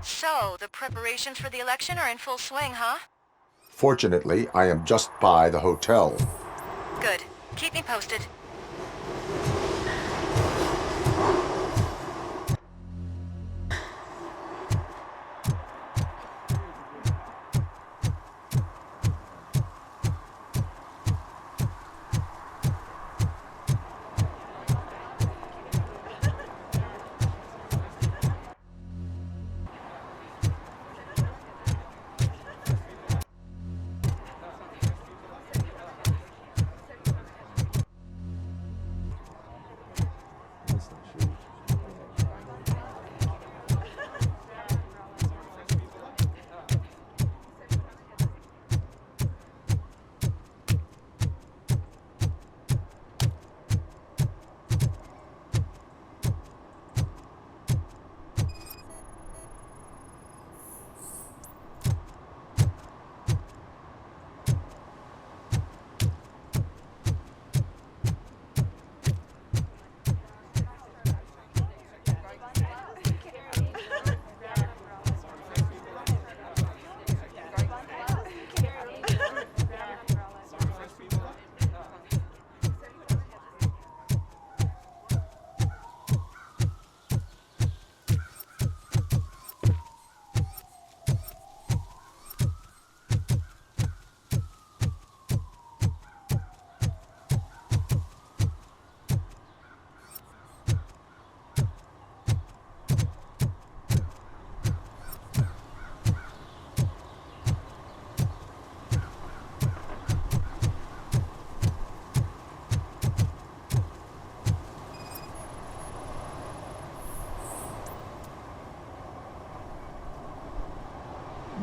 So, the preparations for the election are in full swing, huh? Fortunately, I am just by the hotel. Good. Keep me posted.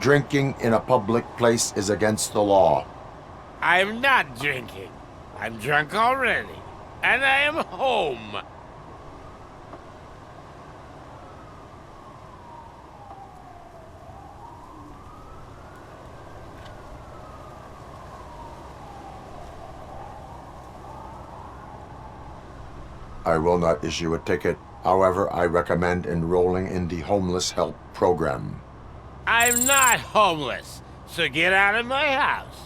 Drinking in a public place is against the law. I'm not drinking. I'm drunk already. And I am home. I will not issue a ticket. However, I recommend enrolling in the homeless help program. I'm not homeless, so get out of my house.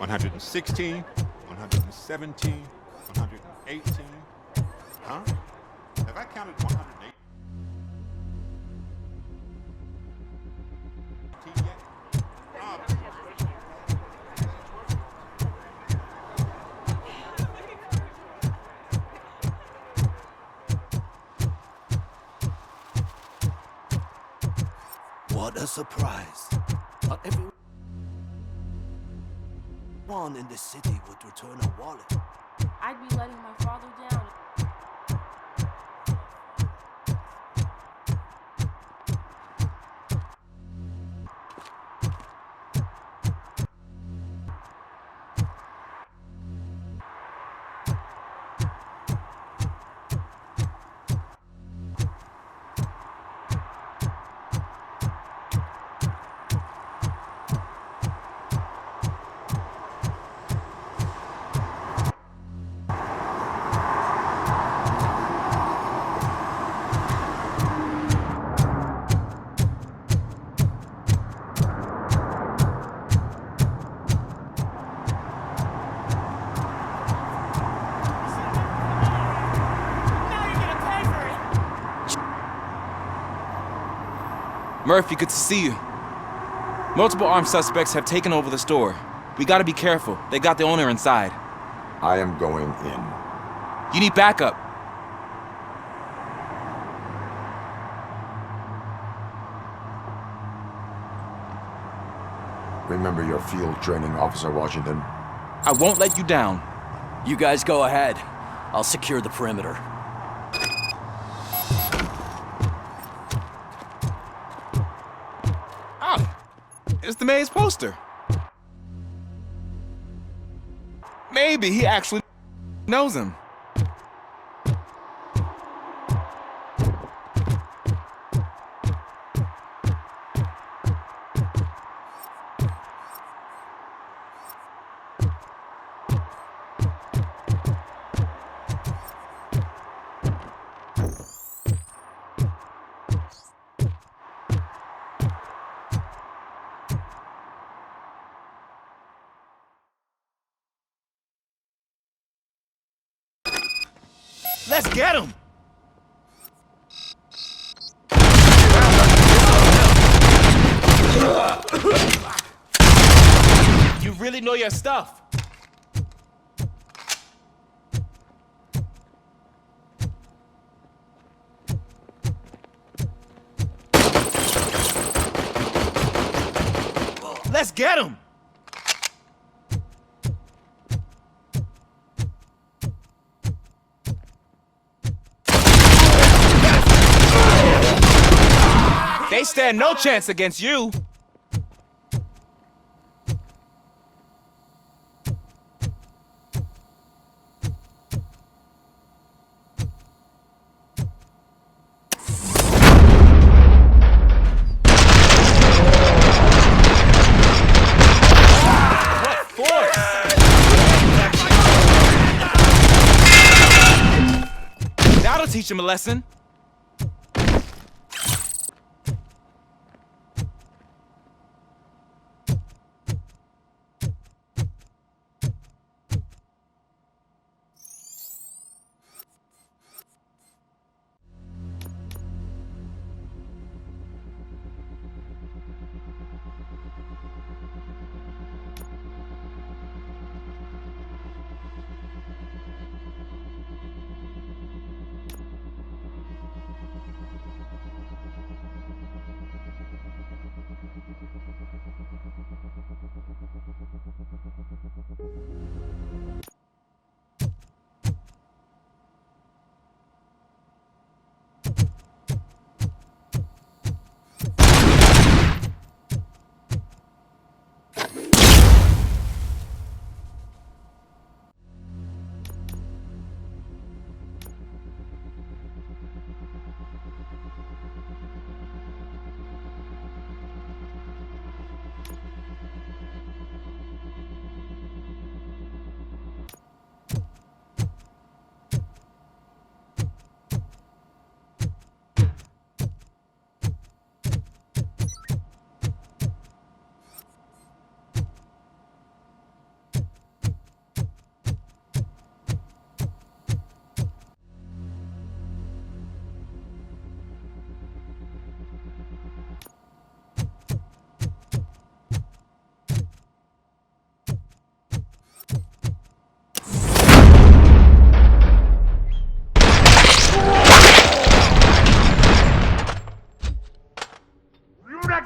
$116, $117, $118. Huh? Have I counted 108 yet? What a surprise. Not everyone in the city would return a wallet. I'd be letting my father down. Murphy, good to see you. Multiple armed suspects have taken over the store. We gotta be careful. They got the owner inside. I am going in. You need backup. Remember your field training, Officer Washington. I won't let you down. You guys go ahead. I'll secure the perimeter. Oh, it's the mayor's poster. Maybe he actually knows him. Let's get him! You really know your stuff. Let's get him! They stand no chance against you. What force? That'll teach him a lesson.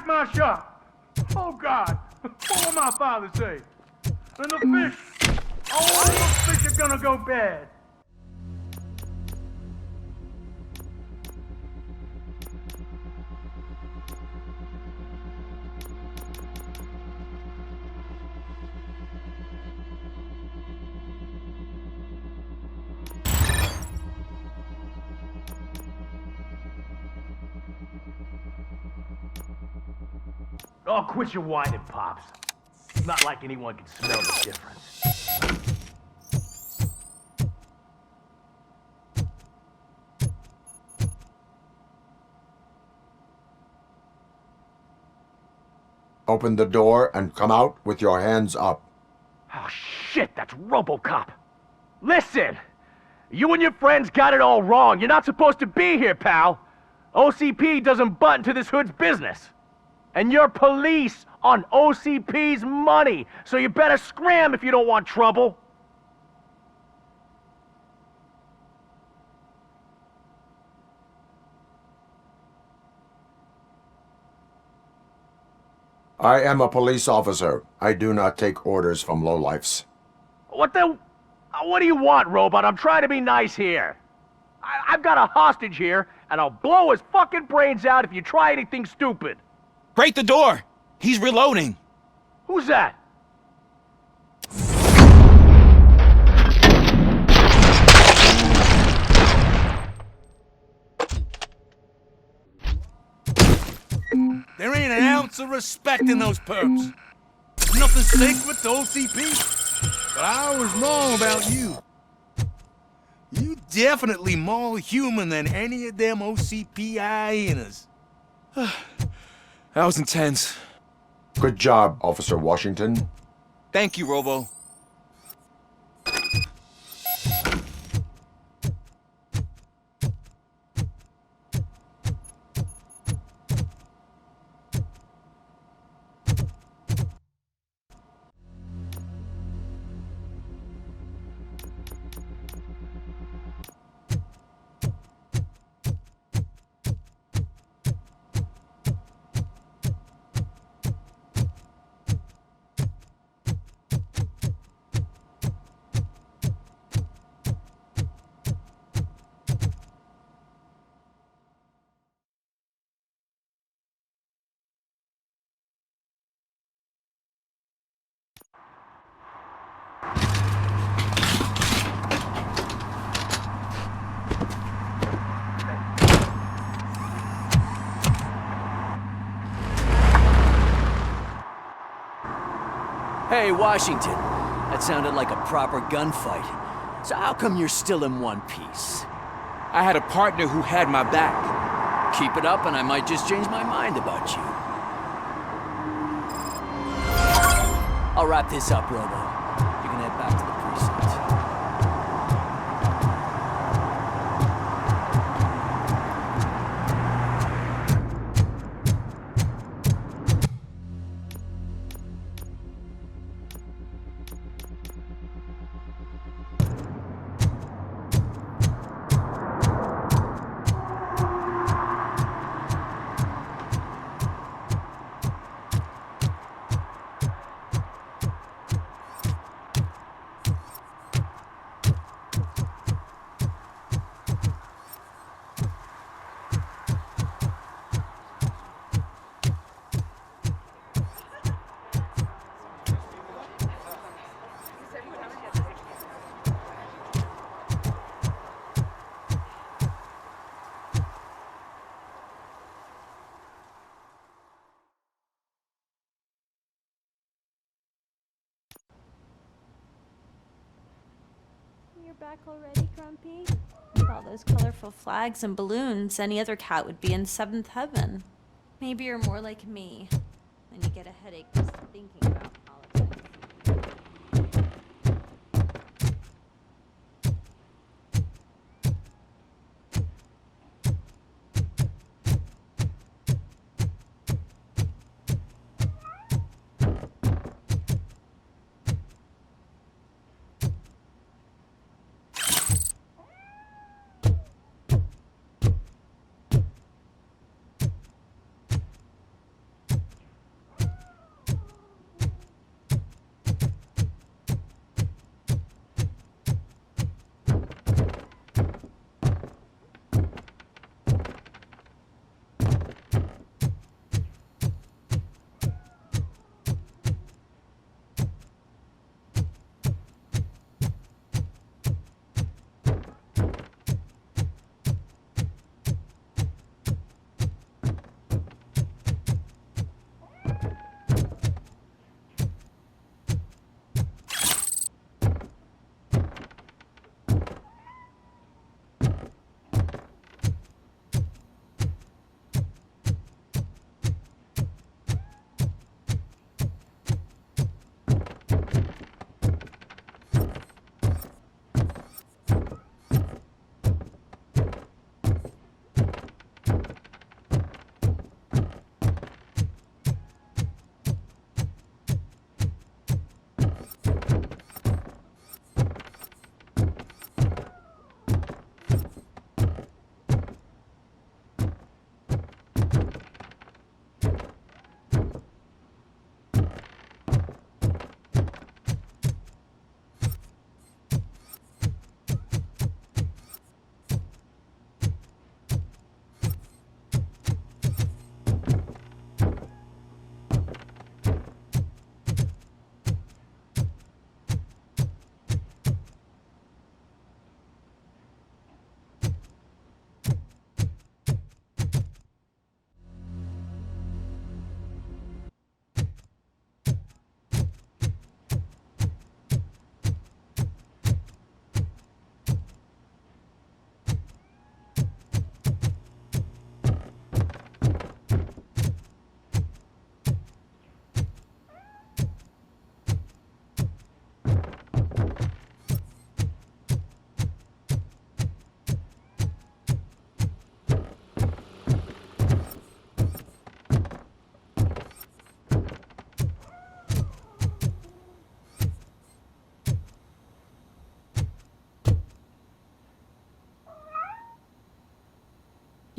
My shop. Oh God, what will my father say? And the fish, all the fish are gonna go bad. Oh, quit your whining, Pops. It's not like anyone can smell the difference. Open the door and come out with your hands up. Oh, shit, that's Robocop. Listen, you and your friends got it all wrong. You're not supposed to be here, pal. OCP doesn't butt into this hood's business. And you're police on OCP's money, so you better scram if you don't want trouble. I am a police officer. I do not take orders from lowlifes. What do you want, Robot? I'm trying to be nice here. I've got a hostage here, and I'll blow his fucking brains out if you try anything stupid. Break the door! He's reloading! Who's that? There ain't an ounce of respect in those perps. Nothing sacred to OCP. But I was wrong about you. You definitely more human than any of them OCP hyenas. That was intense. Good job, Officer Washington. Thank you, Robo. Hey, Washington. That sounded like a proper gunfight. So how come you're still in one piece? I had a partner who had my back. Keep it up and I might just change my mind about you. I'll wrap this up, Robo. You can head back to the precinct. You're back already, Grumpy? With all those colorful flags and balloons, any other cat would be in seventh heaven. Maybe you're more like me, and you get a headache just thinking about politics.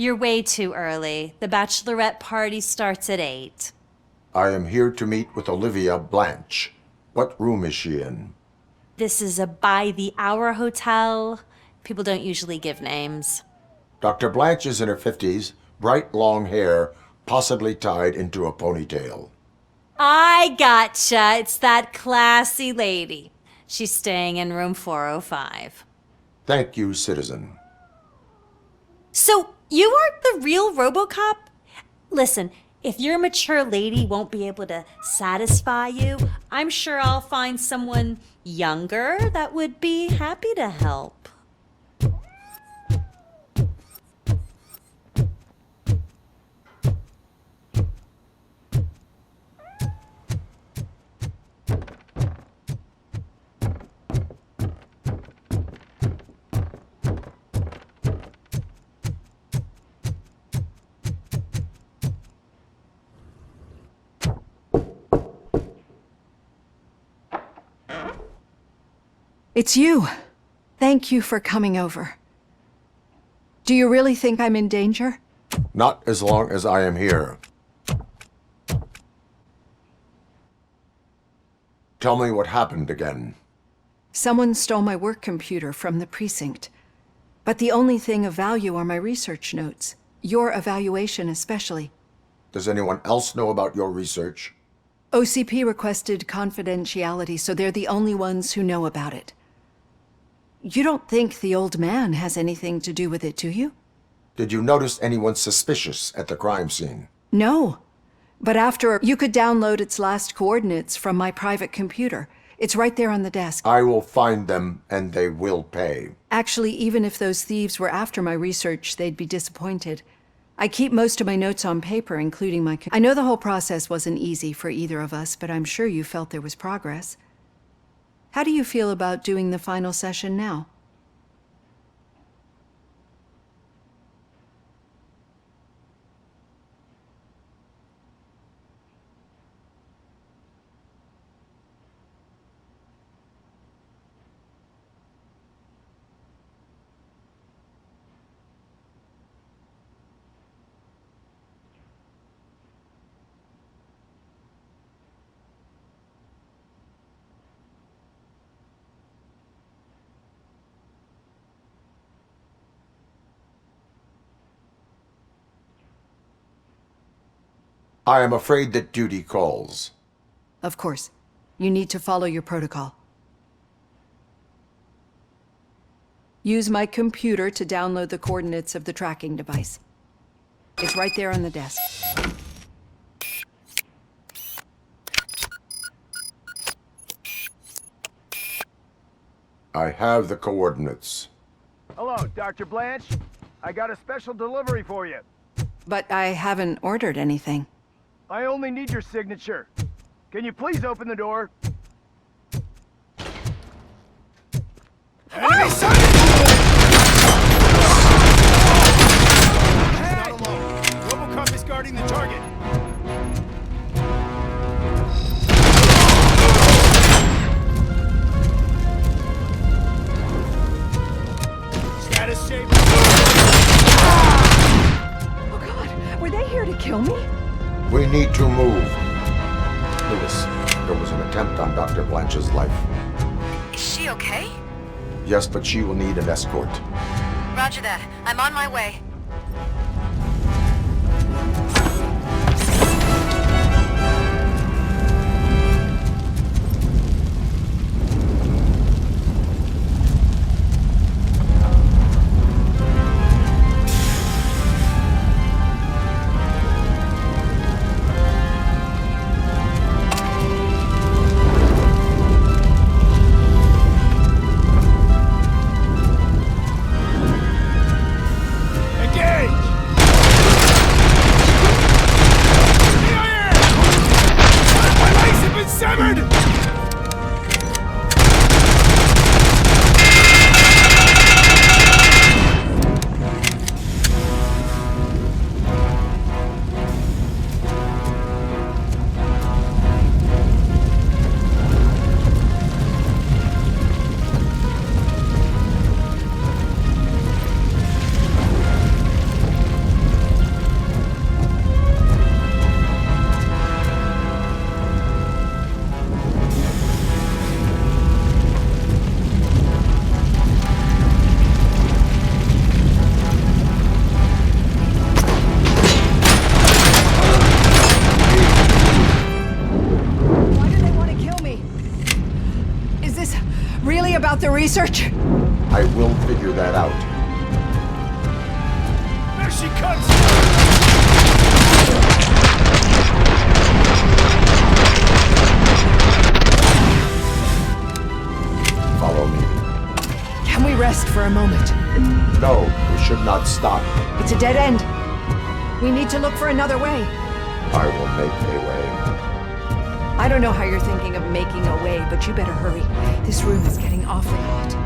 You're way too early. The bachelorette party starts at 8. I am here to meet with Olivia Blanche. What room is she in? This is a by-the-hour hotel. People don't usually give names. Dr. Blanche is in her 50s, bright long hair, possibly tied into a ponytail. I gotcha. It's that classy lady. She's staying in room 405. Thank you, citizen. So, you aren't the real Robocop? Listen, if your mature lady won't be able to satisfy you, I'm sure I'll find someone younger that would be happy to help. It's you. Thank you for coming over. Do you really think I'm in danger? Not as long as I am here. Tell me what happened again. Someone stole my work computer from the precinct. But the only thing of value are my research notes. Your evaluation especially. Does anyone else know about your research? OCP requested confidentiality, so they're the only ones who know about it. You don't think the old man has anything to do with it, do you? Did you notice anyone suspicious at the crime scene? No. But after, you could download its last coordinates from my private computer. It's right there on the desk. I will find them, and they will pay. Actually, even if those thieves were after my research, they'd be disappointed. I keep most of my notes on paper, including my... I know the whole process wasn't easy for either of us, but I'm sure you felt there was progress. How do you feel about doing the final session now? I am afraid that duty calls. Of course. You need to follow your protocol. Use my computer to download the coordinates of the tracking device. It's right there on the desk. I have the coordinates. Hello, Dr. Blanche. I got a special delivery for you. But I haven't ordered anything. I only need your signature. Can you please open the door? Enemy sighted! Not alone. Robocop is guarding the target. Status shape. Oh God, were they here to kill me? We need to move. Lewis, there was an attempt on Dr. Blanche's life. Is she okay? Yes, but she will need an escort. Roger that. I'm on my way. this really about the research? I will figure that out. There she comes! Follow me. Can we rest for a moment? No, we should not stop. It's a dead end. We need to look for another way. I will make a way. I don't know how you're thinking of making a way, but you better hurry. This room is getting awfully hot.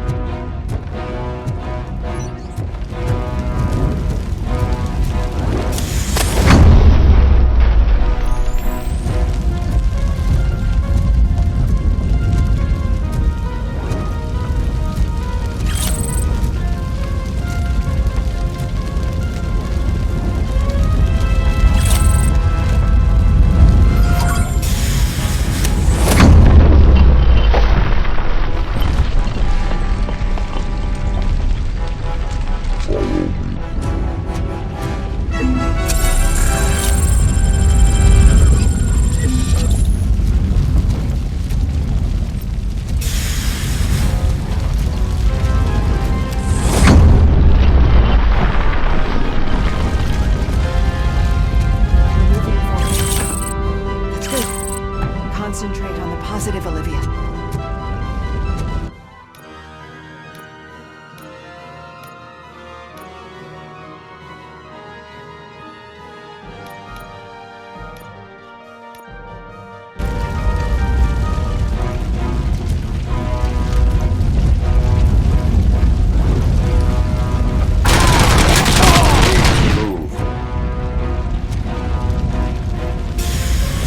Concentrate on the positive, Olivia.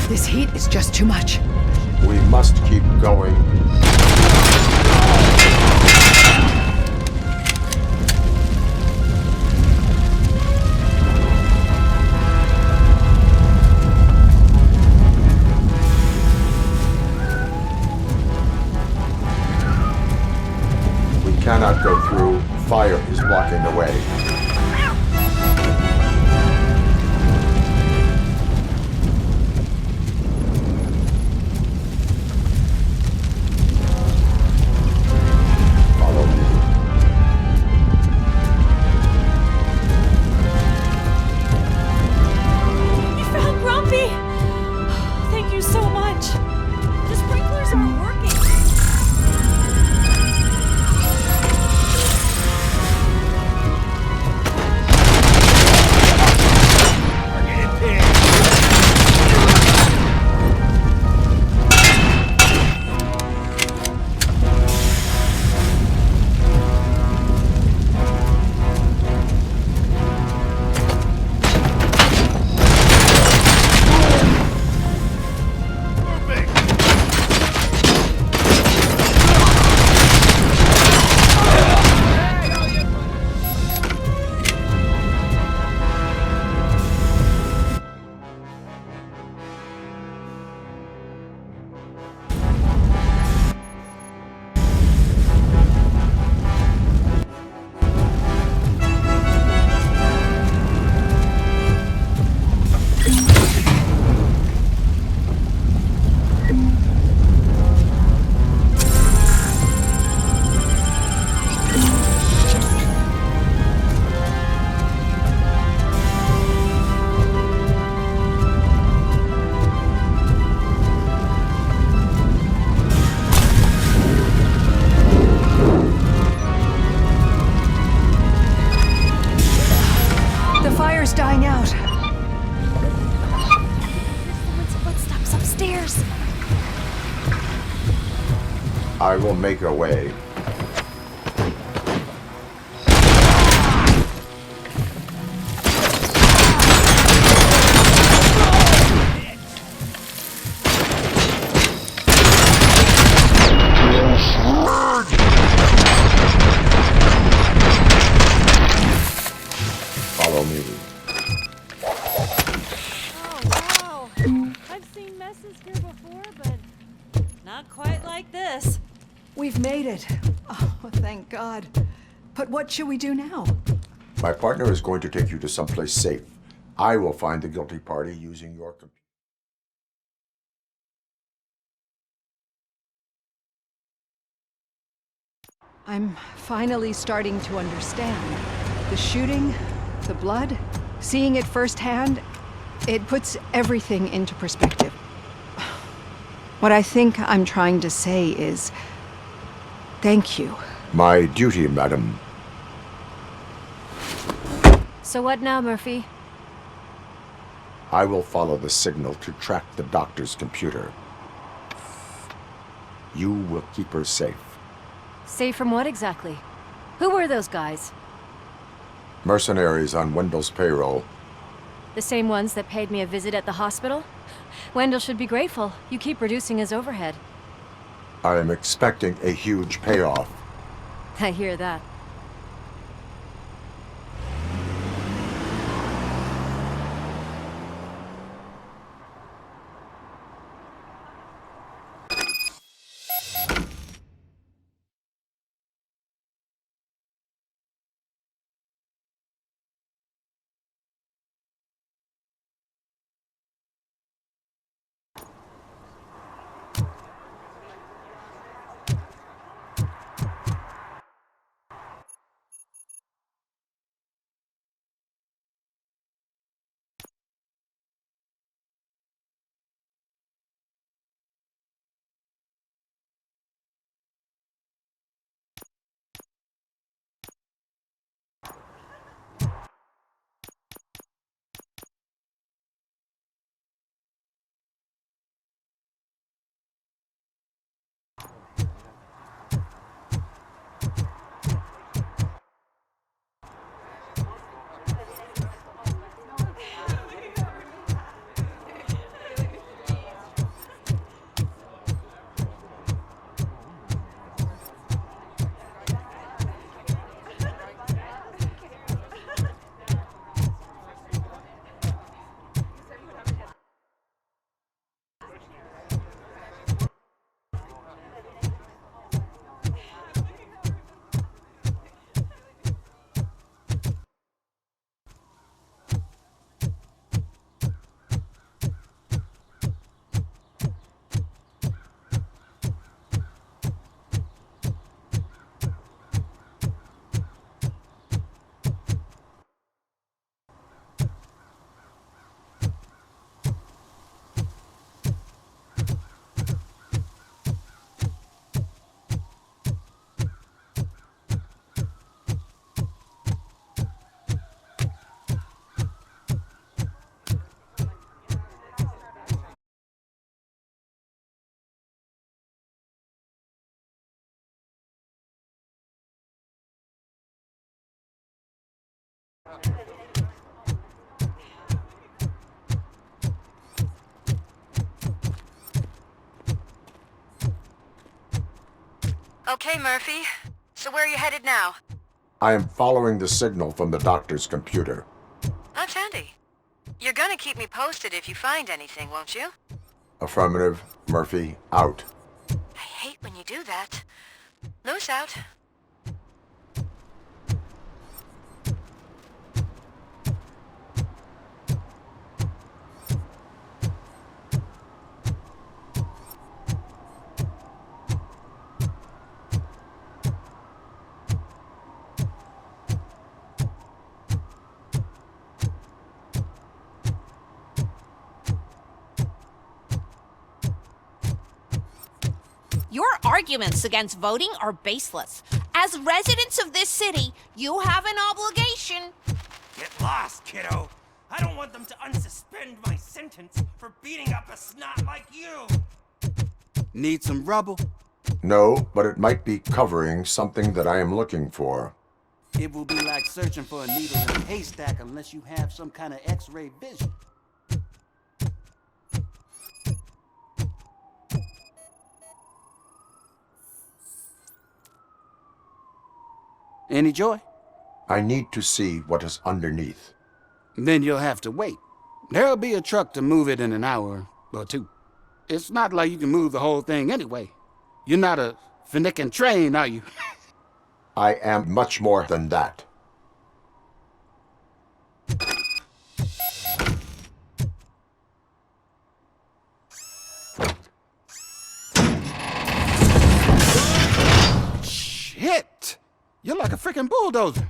This heat is just too much. We must keep going. We cannot go through. Fire is blocking the way. Dying out. Someone's footsteps upstairs. I will make a way. Follow me. Oh, wow. I've seen messes here before, but not quite like this. We've made it. Oh, thank God. But what should we do now? My partner is going to take you to someplace safe. I will find the guilty party using your computer. I'm finally starting to understand. The shooting, the blood, seeing it firsthand, it puts everything into perspective. What I think I'm trying to say is, thank you. My duty, madam. So what now, Murphy? I will follow the signal to track the doctor's computer. You will keep her safe. Safe from what exactly? Who were those guys? Mercenaries on Wendell's payroll. The same ones that paid me a visit at the hospital? Wendell should be grateful. You keep reducing his overhead. I am expecting a huge payoff. I hear that. Okay, Murphy. So where are you headed now? I am following the signal from the doctor's computer. That's handy. You're gonna keep me posted if you find anything, won't you? Affirmative. Murphy, out. I hate when you do that. Loose out. Your arguments against voting are baseless. As residents of this city, you have an obligation. Get lost, kiddo. I don't want them to unsuspend my sentence for beating up a snot like you. Need some rubble? No, but it might be covering something that I am looking for. It will be like searching for a needle in a haystack unless you have some kind of X-ray vision. Any joy? I need to see what is underneath. Then you'll have to wait. There'll be a truck to move it in an hour or two. It's not like you can move the whole thing anyway. You're not a finicking train, are you? I am much more than that. Shit! You're like a freaking bulldozer.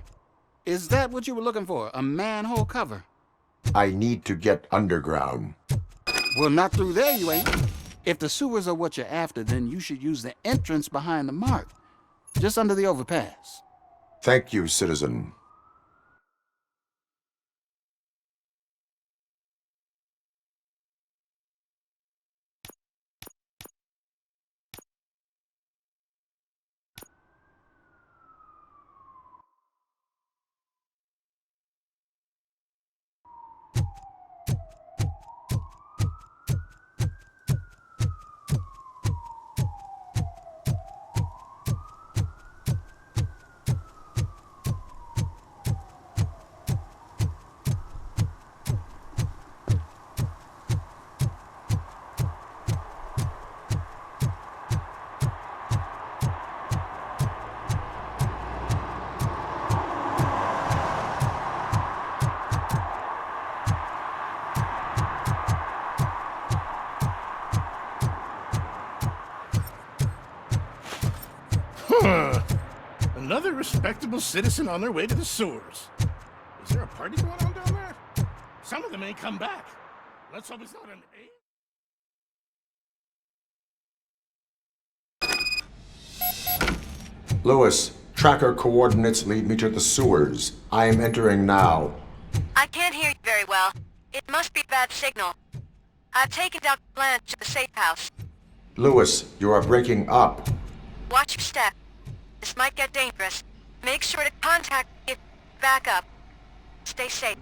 Is that what you were looking for? A manhole cover? I need to get underground. Well, not through there, you ain't. If the sewers are what you're after, then you should use the entrance behind the mark, just under the overpass. Thank you, citizen. Another respectable citizen on their way to the sewers. Is there a party going on down there? Some of them ain't come back. Let's hope it's not an A. Lewis, tracker coordinates lead me to the sewers. I am entering now. I can't hear you very well. It must be bad signal. I've taken Dr. Blanche to the safe house. Lewis, you are breaking up. Watch your step. This might get dangerous. Make sure to contact me if back up. Stay safe.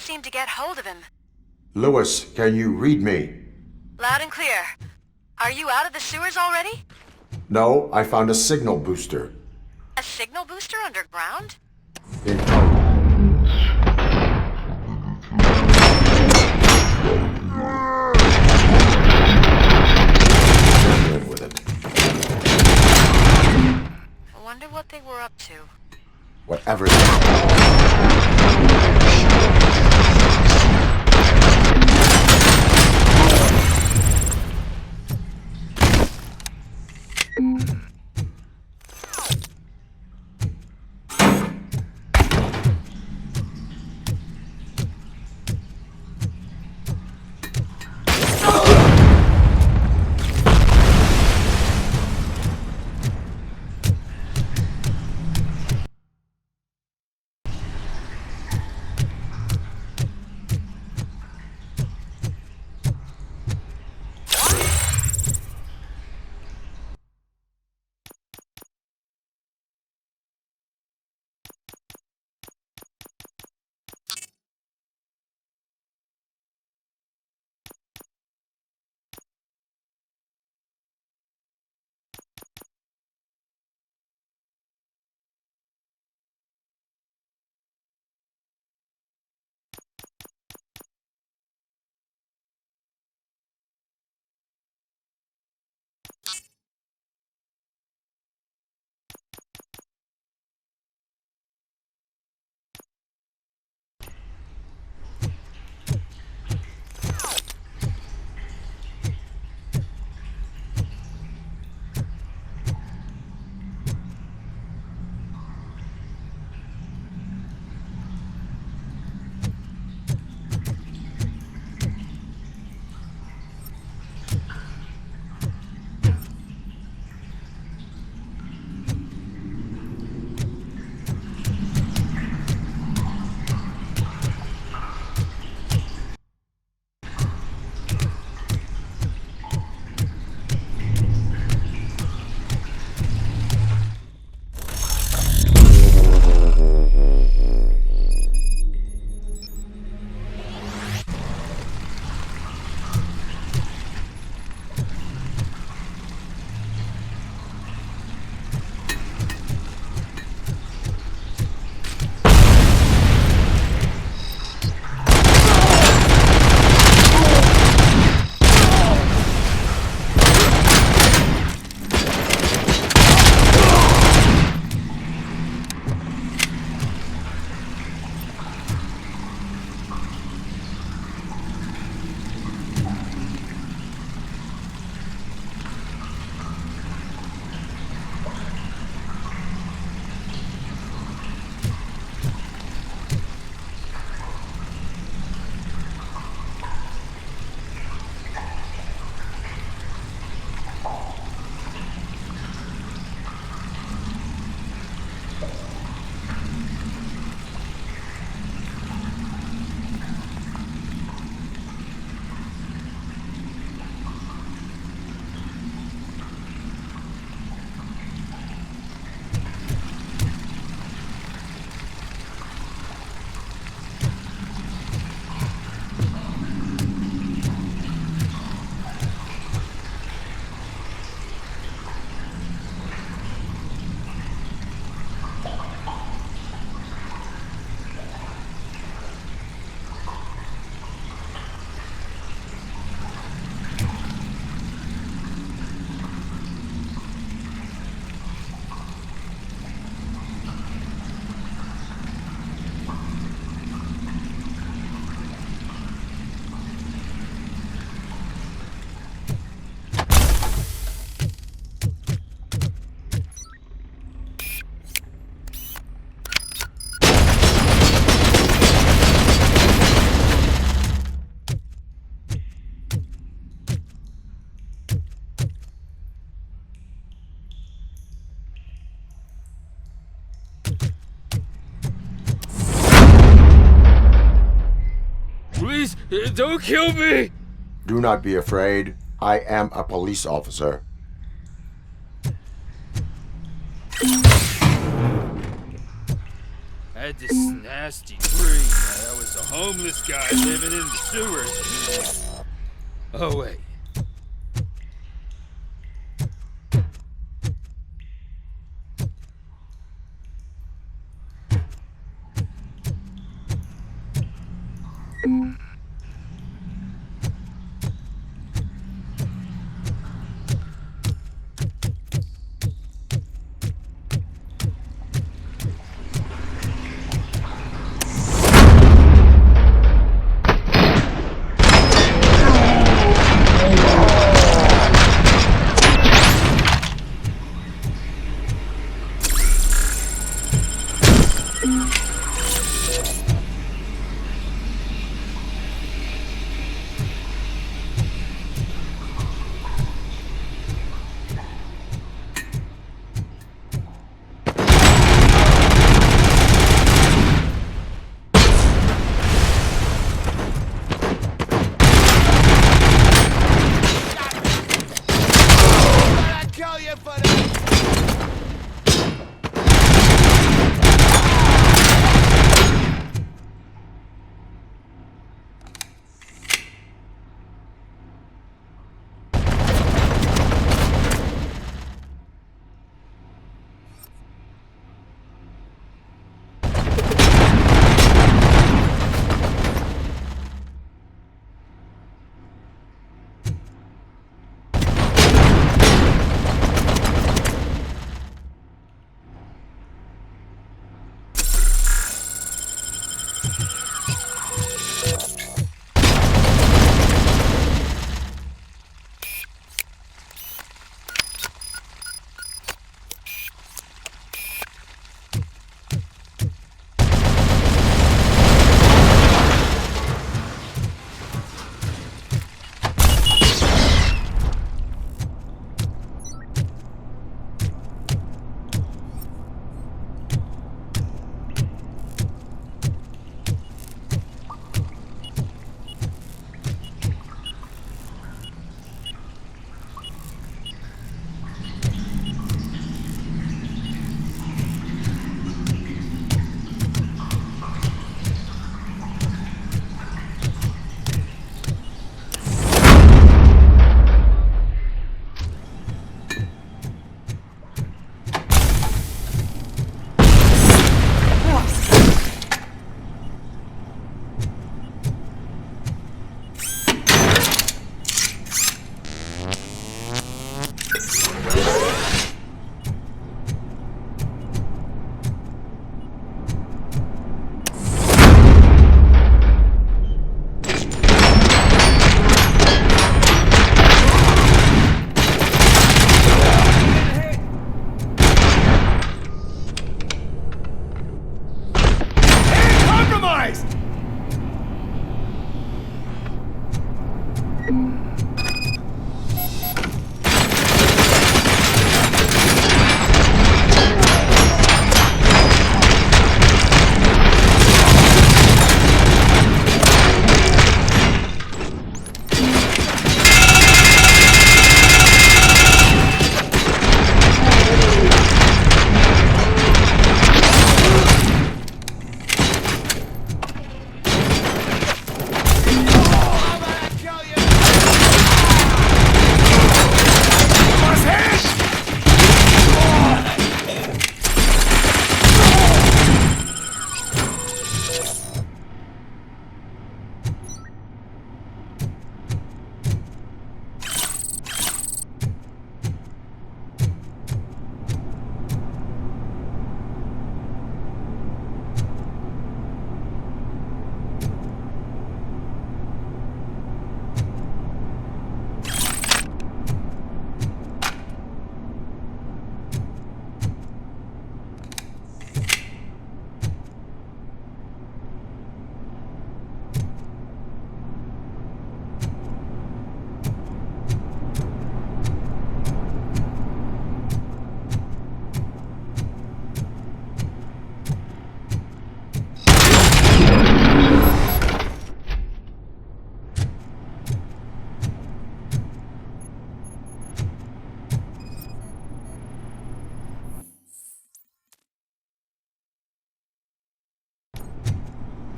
can't seem to get hold of him. Lewis, can you read me? Loud and clear. Are you out of the sewers already? No, I found a signal booster. A signal booster underground? In with it. I wonder what they were up to. Whatever. Please, don't kill me! Do not be afraid. I am a police officer. had this nasty dream that I was a homeless guy living in the sewers. Oh, wait.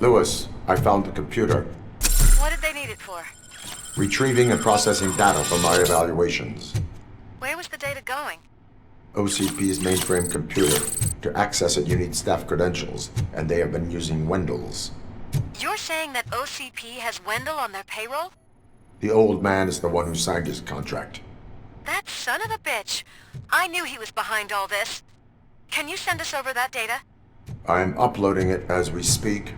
Lewis, I found the computer. What did they need it for? Retrieving and processing data from our evaluations. Where was the data going? OCP's mainframe computer. To access it, you need staff credentials, and they have been using Wendell's. You're saying that OCP has Wendell on their payroll? The old man is the one who signed his contract. That son of a bitch. I knew he was behind all this. Can you send us over that data? I'm uploading it as we speak.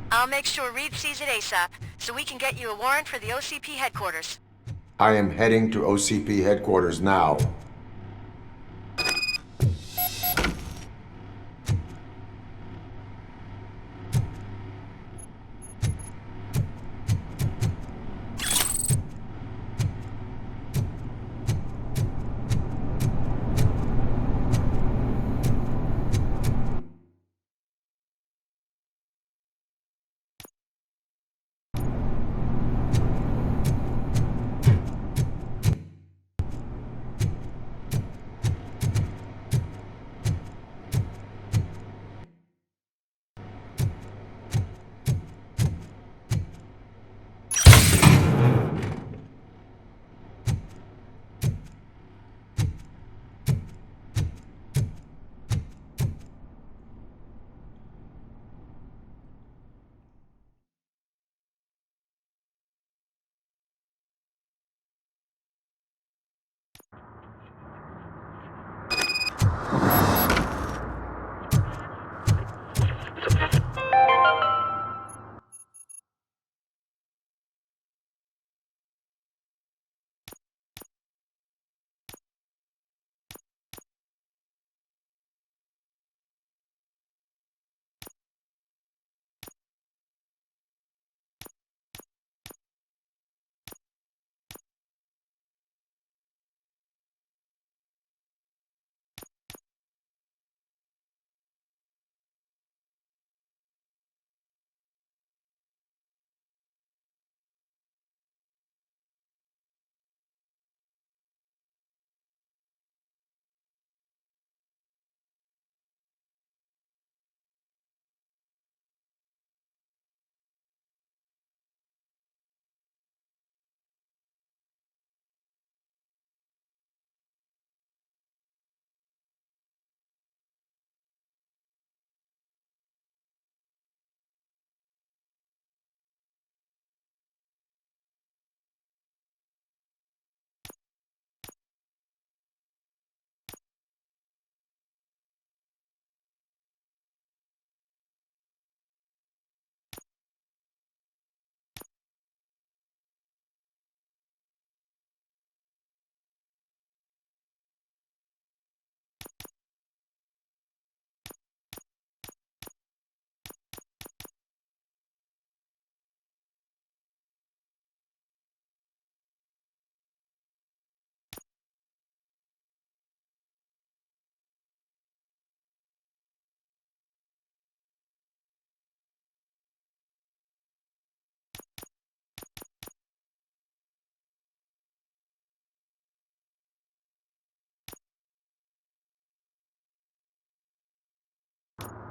I'll make sure Reed sees it ASAP, so we can get you a warrant for the OCP headquarters. I am heading to OCP headquarters now.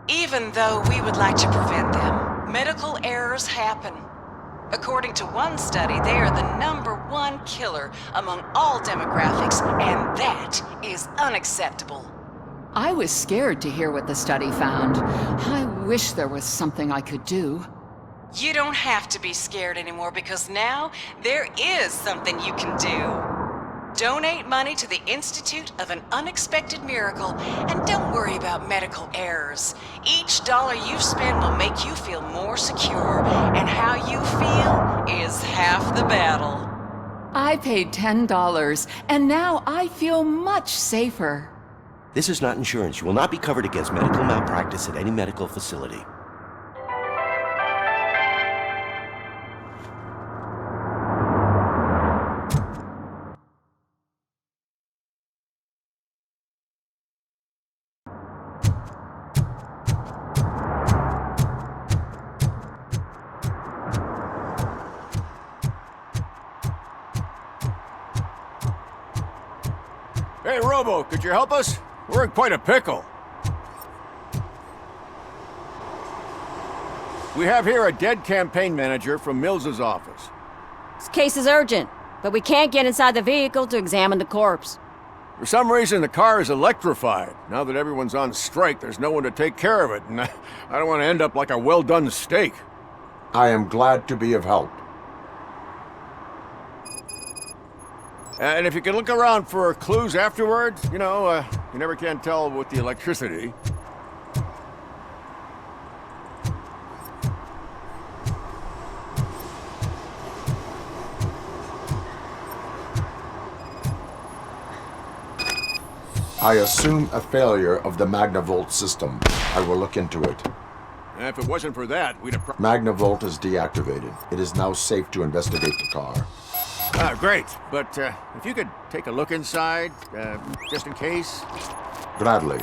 Even though we would like to prevent them, medical errors happen. According to one study, they are the #1 killer among all demographics, and that is unacceptable. I was scared to hear what the study found. I wish there was something I could do. You don't have to be scared anymore because now there is something you can do. Donate money to the Institute of an Unexpected Miracle, and don't worry about medical errors. Each dollar you spend will make you feel more secure, and how you feel is half the battle. I paid $10, and now I feel much safer. This is not insurance. You will not be covered against medical malpractice at any medical facility. Hey, Robo, could you help us? We're in quite a pickle. We have here a dead campaign manager from Mills's office. This case is urgent, but we can't get inside the vehicle to examine the corpse. For some reason, the car is electrified. Now that everyone's on strike, there's no one to take care of it, and I don't want to end up like a well-done steak. I am glad to be of help. And if you can look around for clues afterwards, you know, you never can tell with the electricity. I assume a failure of the Magnavolt system. I will look into it. And if it wasn't for that, we'd have... Magnavolt is deactivated. It is now safe to investigate the car. Great. But if you could take a look inside, just in case. Gladly.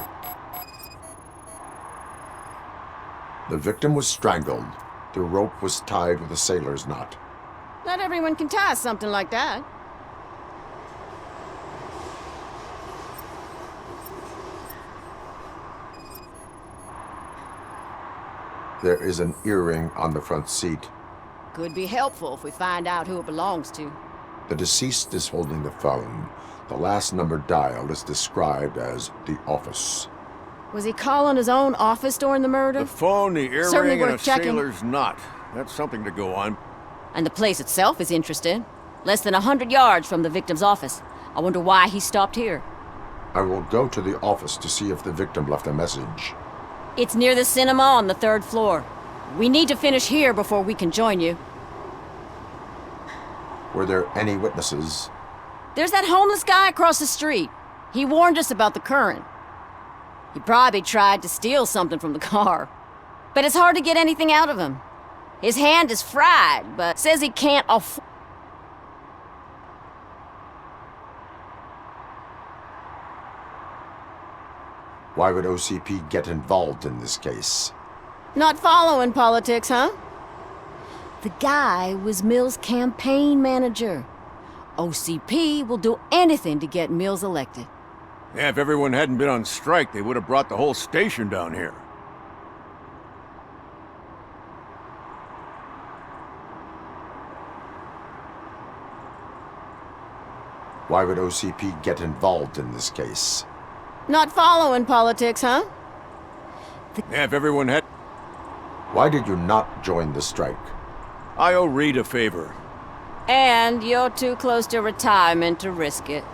The victim was strangled. The rope was tied with a sailor's knot. Not everyone can tie something like that. There is an earring on the front seat. Could be helpful if we find out who it belongs to. The deceased is holding the phone. The last number dialed is described as the office. Was he calling his own office during the murder? The phone, the Certainly earring, and a worth checking. sailor's knot. That's something to go on. And the place itself is interesting. Less than 100 yards from the victim's office. I wonder why he stopped here. I will go to the office to see if the victim left a message. It's near the cinema on the 3rd floor. We need to finish here before we can join you. Were there any witnesses? There's that homeless guy across the street. He warned us about the current. He probably tried to steal something from the car. But it's hard to get anything out of him. His hand is fried, but says he can't afford... Why would OCP get involved in this case? Not following politics, huh? The guy was Mills' campaign manager. OCP will do anything to get Mills elected. Yeah, if everyone hadn't been on strike, they would have brought the whole station down here. Why would OCP get involved in this case? Not following politics, huh? Yeah, if everyone had... Why did you not join the strike? I owe Reed a favor. And you're too close to retirement to risk it.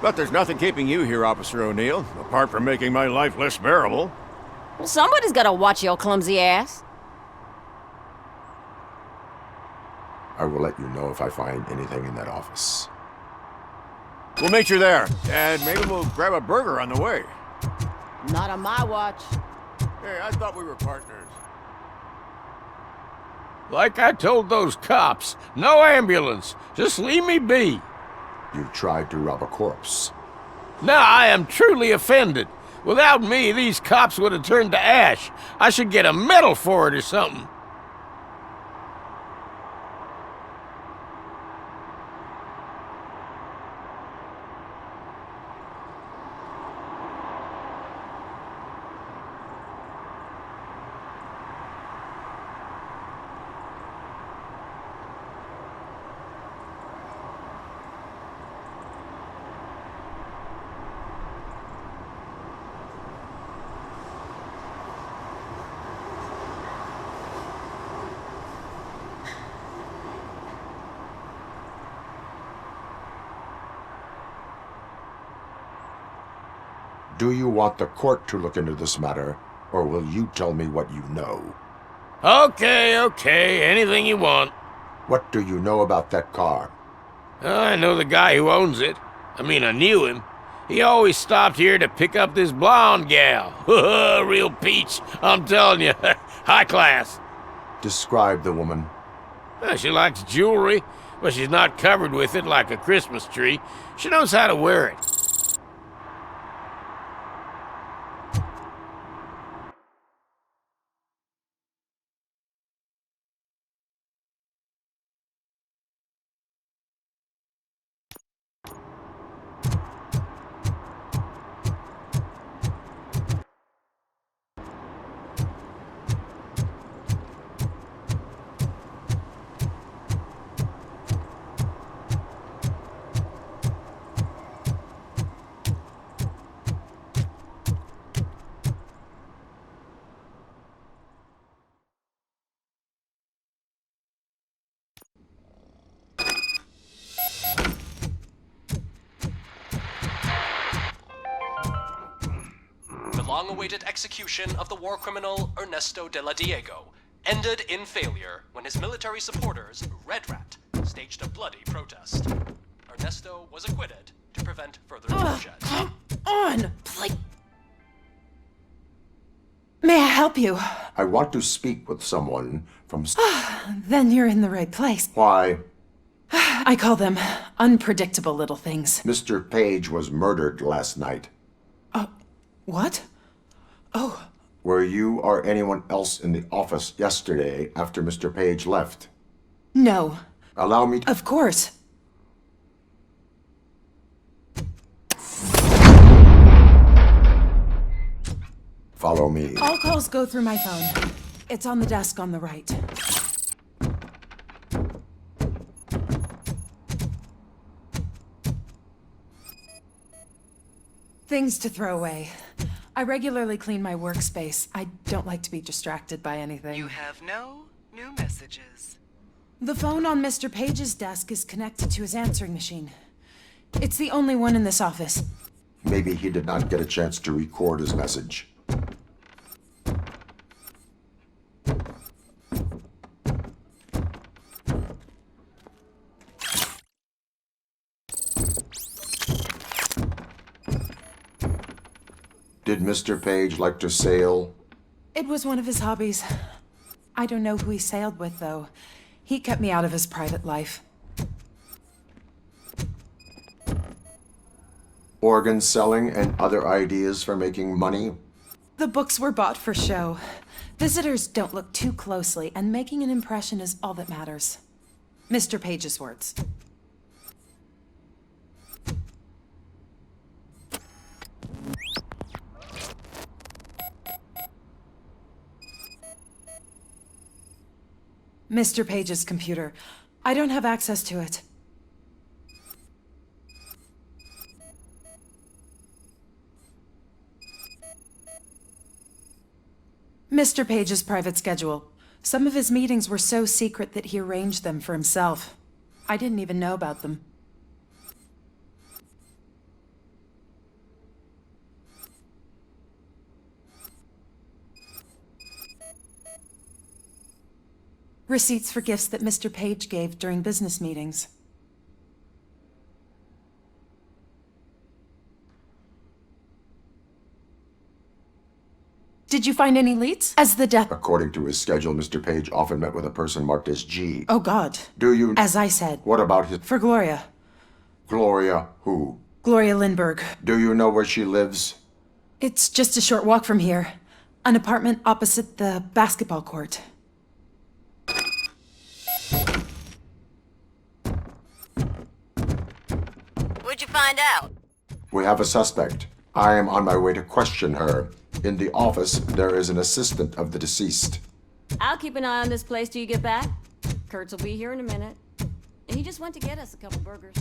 But there's nothing keeping you here, Officer O'Neill, apart from making my life less bearable. Well, somebody's gotta watch your clumsy ass. I will let you know if I find anything in that office. We'll meet you there, and maybe we'll grab a burger on the way. Not on my watch. Hey, I thought we were partners. Like I told those cops, no ambulance. Just leave me be. You tried to rob a corpse. Now I am truly offended. Without me, these cops would have turned to ash. I should get a medal for it or something. Do you want the court to look into this matter, or will you tell me what you know? Okay, anything you want. What do you know about that car? I know the guy who owns it. I knew him. He always stopped here to pick up this blonde gal. Real peach, I'm telling you. High class. Describe the woman. She likes jewelry, but she's not covered with it like a Christmas tree. She knows how to wear it. long-awaited execution of the war criminal Ernesto de la Diego ended in failure when his military supporters, Red Rat, staged a bloody protest. Ernesto was acquitted to prevent further bloodshed. Come on! May I help you? I want to speak with someone from... Then you're in the right place. Why? I call them unpredictable little things. Mr. Page was murdered last night. What? Oh. Were you or anyone else in the office yesterday after Mr. Page left? No. Allow me to... Of course. Follow me. All calls go through my phone. It's on the desk on the right. Things to throw away. I regularly clean my workspace. I don't like to be distracted by anything. You have no new messages. The phone on Mr. Page's desk is connected to his answering machine. It's the only one in this office. Maybe he did not get a chance to record his message. Did Mr. Page like to sail? It was one of his hobbies. I don't know who he sailed with, though. He kept me out of his private life. Organ selling and other ideas for making money? The books were bought for show. Visitors don't look too closely, and making an impression is all that matters. Mr. Page's words. Mr. Page's computer. I don't have access to it. Mr. Page's private schedule. Some of his meetings were so secret that he arranged them for himself. I didn't even know about them. Receipts for gifts that Mr. Page gave during business meetings. Did you find any leads? As the death... According to his schedule, Mr. Page often met with a person marked as G. Oh, God. Do you... As I said. What about his... For Gloria. Gloria who? Gloria Lindbergh. Do you know where she lives? It's just a short walk from here. An apartment opposite the basketball court. What'd you find out? We have a suspect. I am on my way to question her. In the office, there is an assistant of the deceased. I'll keep an eye on this place till you get back. Kurtz will be here in a minute. He just went to get us a couple burgers.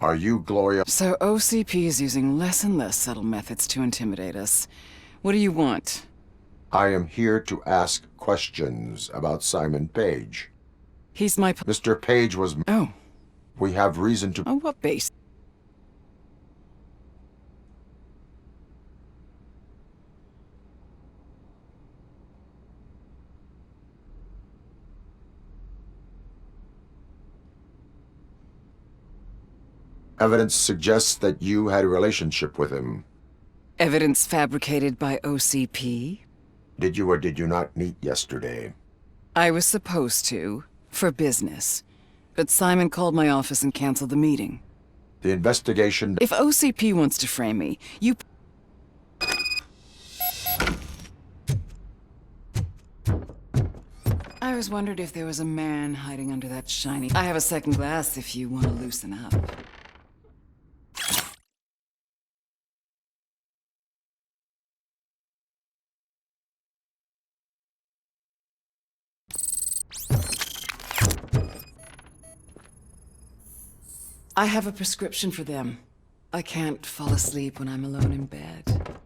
Are you Gloria? So OCP is using less and less subtle methods to intimidate us. What do you want? I am here to ask questions about Simon Page. He's my... Mr. Page was... Oh. We have reason to... On what base? Evidence suggests that you had a relationship with him. Evidence fabricated by OCP? Did you or did you not meet yesterday? I was supposed to, for business. But Simon called my office and canceled the meeting. The investigation... If OCP wants to frame me, you... I always wondered if there was a man hiding under that shiny... I have a second glass if you want to loosen up. I have a prescription for them. I can't fall asleep when I'm alone in bed.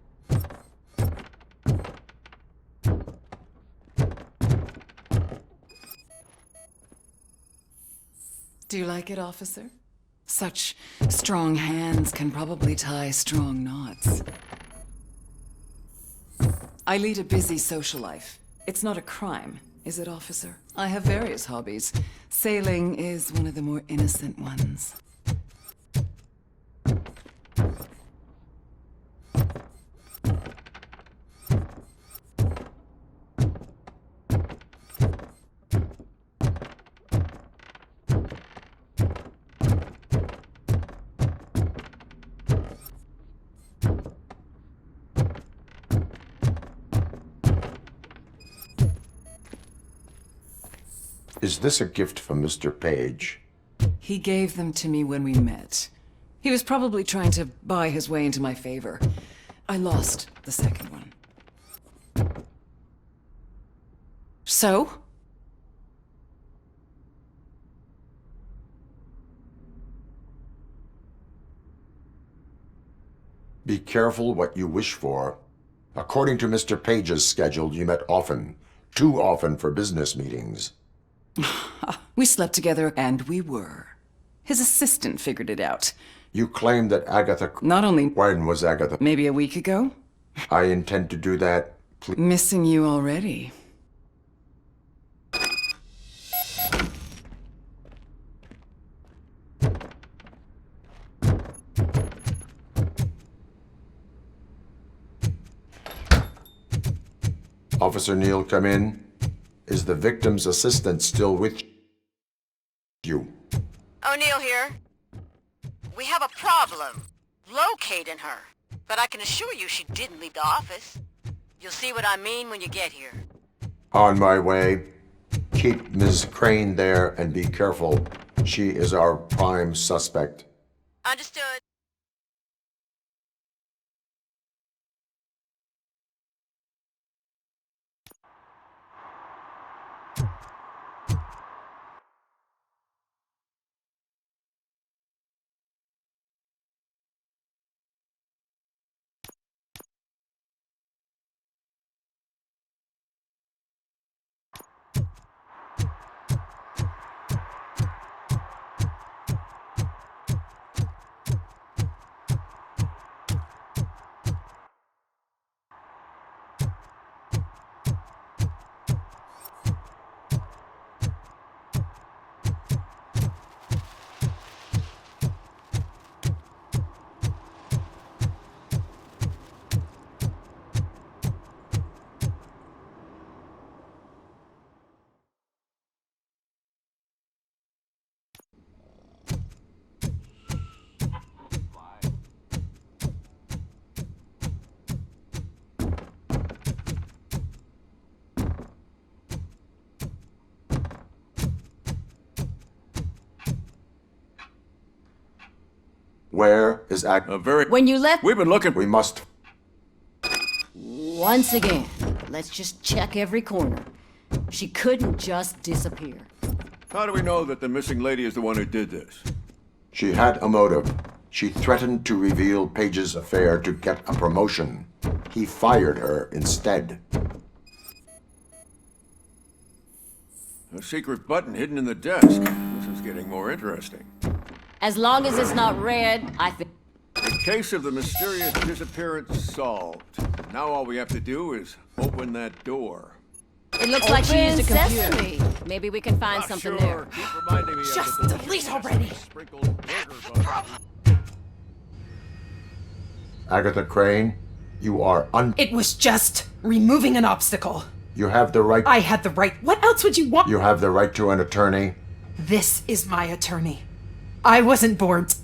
Do you like it, officer? Such strong hands can probably tie strong knots. I lead a busy social life. It's not a crime, is it, officer? I have various hobbies. Sailing is one of the more innocent ones. Is this a gift from Mr. Page? He gave them to me when we met. He was probably trying to buy his way into my favor. I lost the second one. So? Be careful what you wish for. According to Mr. Page's schedule, you met often. Too often for business meetings. We slept together, and we were. His assistant figured it out. You claim that Agatha... Not only... When was Agatha... Maybe a week ago? I intend to do that. Please. Missing you already. Officer Neal, come in. Is the victim's assistant still with you? O'Neill here. We have a problem locating her, but I can assure you she didn't leave the office. You'll see what I mean when you get here. On my way. Keep Ms. Crane there and be careful. She is our prime suspect. Understood. Where is When you left... We've been looking... We must... Once again, let's just check every corner. She couldn't just disappear. How do we know that the missing lady is the one who did this? She had a motive. She threatened to reveal Page's affair to get a promotion. He fired her instead. A secret button hidden in the desk. This is getting more interesting. As long as it's not red, I think. The case of the mysterious disappearance solved. Now all we have to do is open that door. It looks like she used a Open computer. Maybe we can find something there. Keep reminding me Just of the delete already. sprinkled burger buns. Agatha Crane, you are It was just removing an obstacle. You have the right. I had the right. What else would you want? You have the right to an attorney. This is my attorney. I wasn't bored.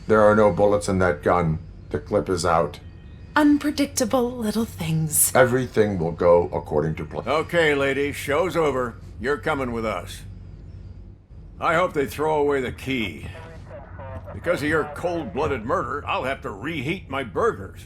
There are no bullets in that gun. The clip is out. Unpredictable little things. Everything will go according to plan. Okay, lady, show's over. You're coming with us. I hope they throw away the key. Because of your cold-blooded murder, I'll have to reheat my burgers.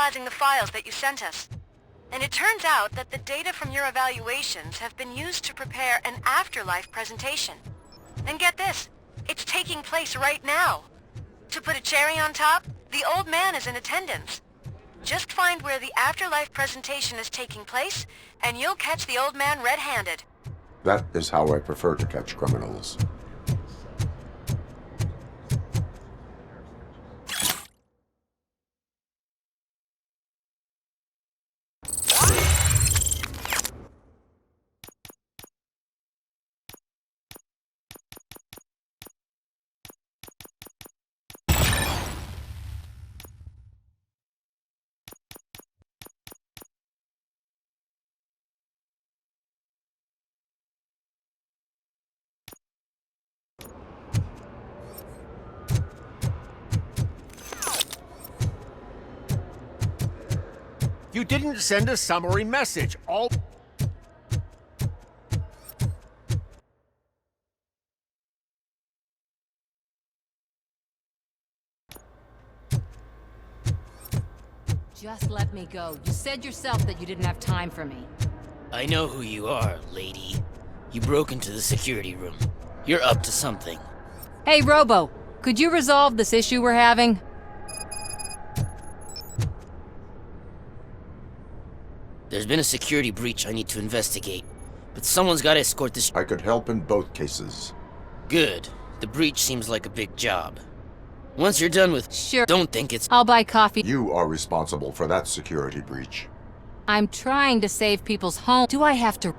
analyzing the files that you sent us. And it turns out that the data from your evaluations have been used to prepare an afterlife presentation. And get this, it's taking place right now. To put a cherry on top, the old man is in attendance. Just find where the afterlife presentation is taking place, and you'll catch the old man red-handed. That is how I prefer to catch criminals. You didn't send a summary message. All... Just let me go. You said yourself that you didn't have time for me. I know who you are, lady. You broke into the security room. You're up to something. Hey, Robo, could you resolve this issue we're having? There's been a security breach I need to investigate, but someone's got to escort this. I could help in both cases. Good. The breach seems like a big job. Once you're done with... Sure. Don't think it's... I'll buy coffee. You are responsible for that security breach. I'm trying to save people's homes. Do I have to...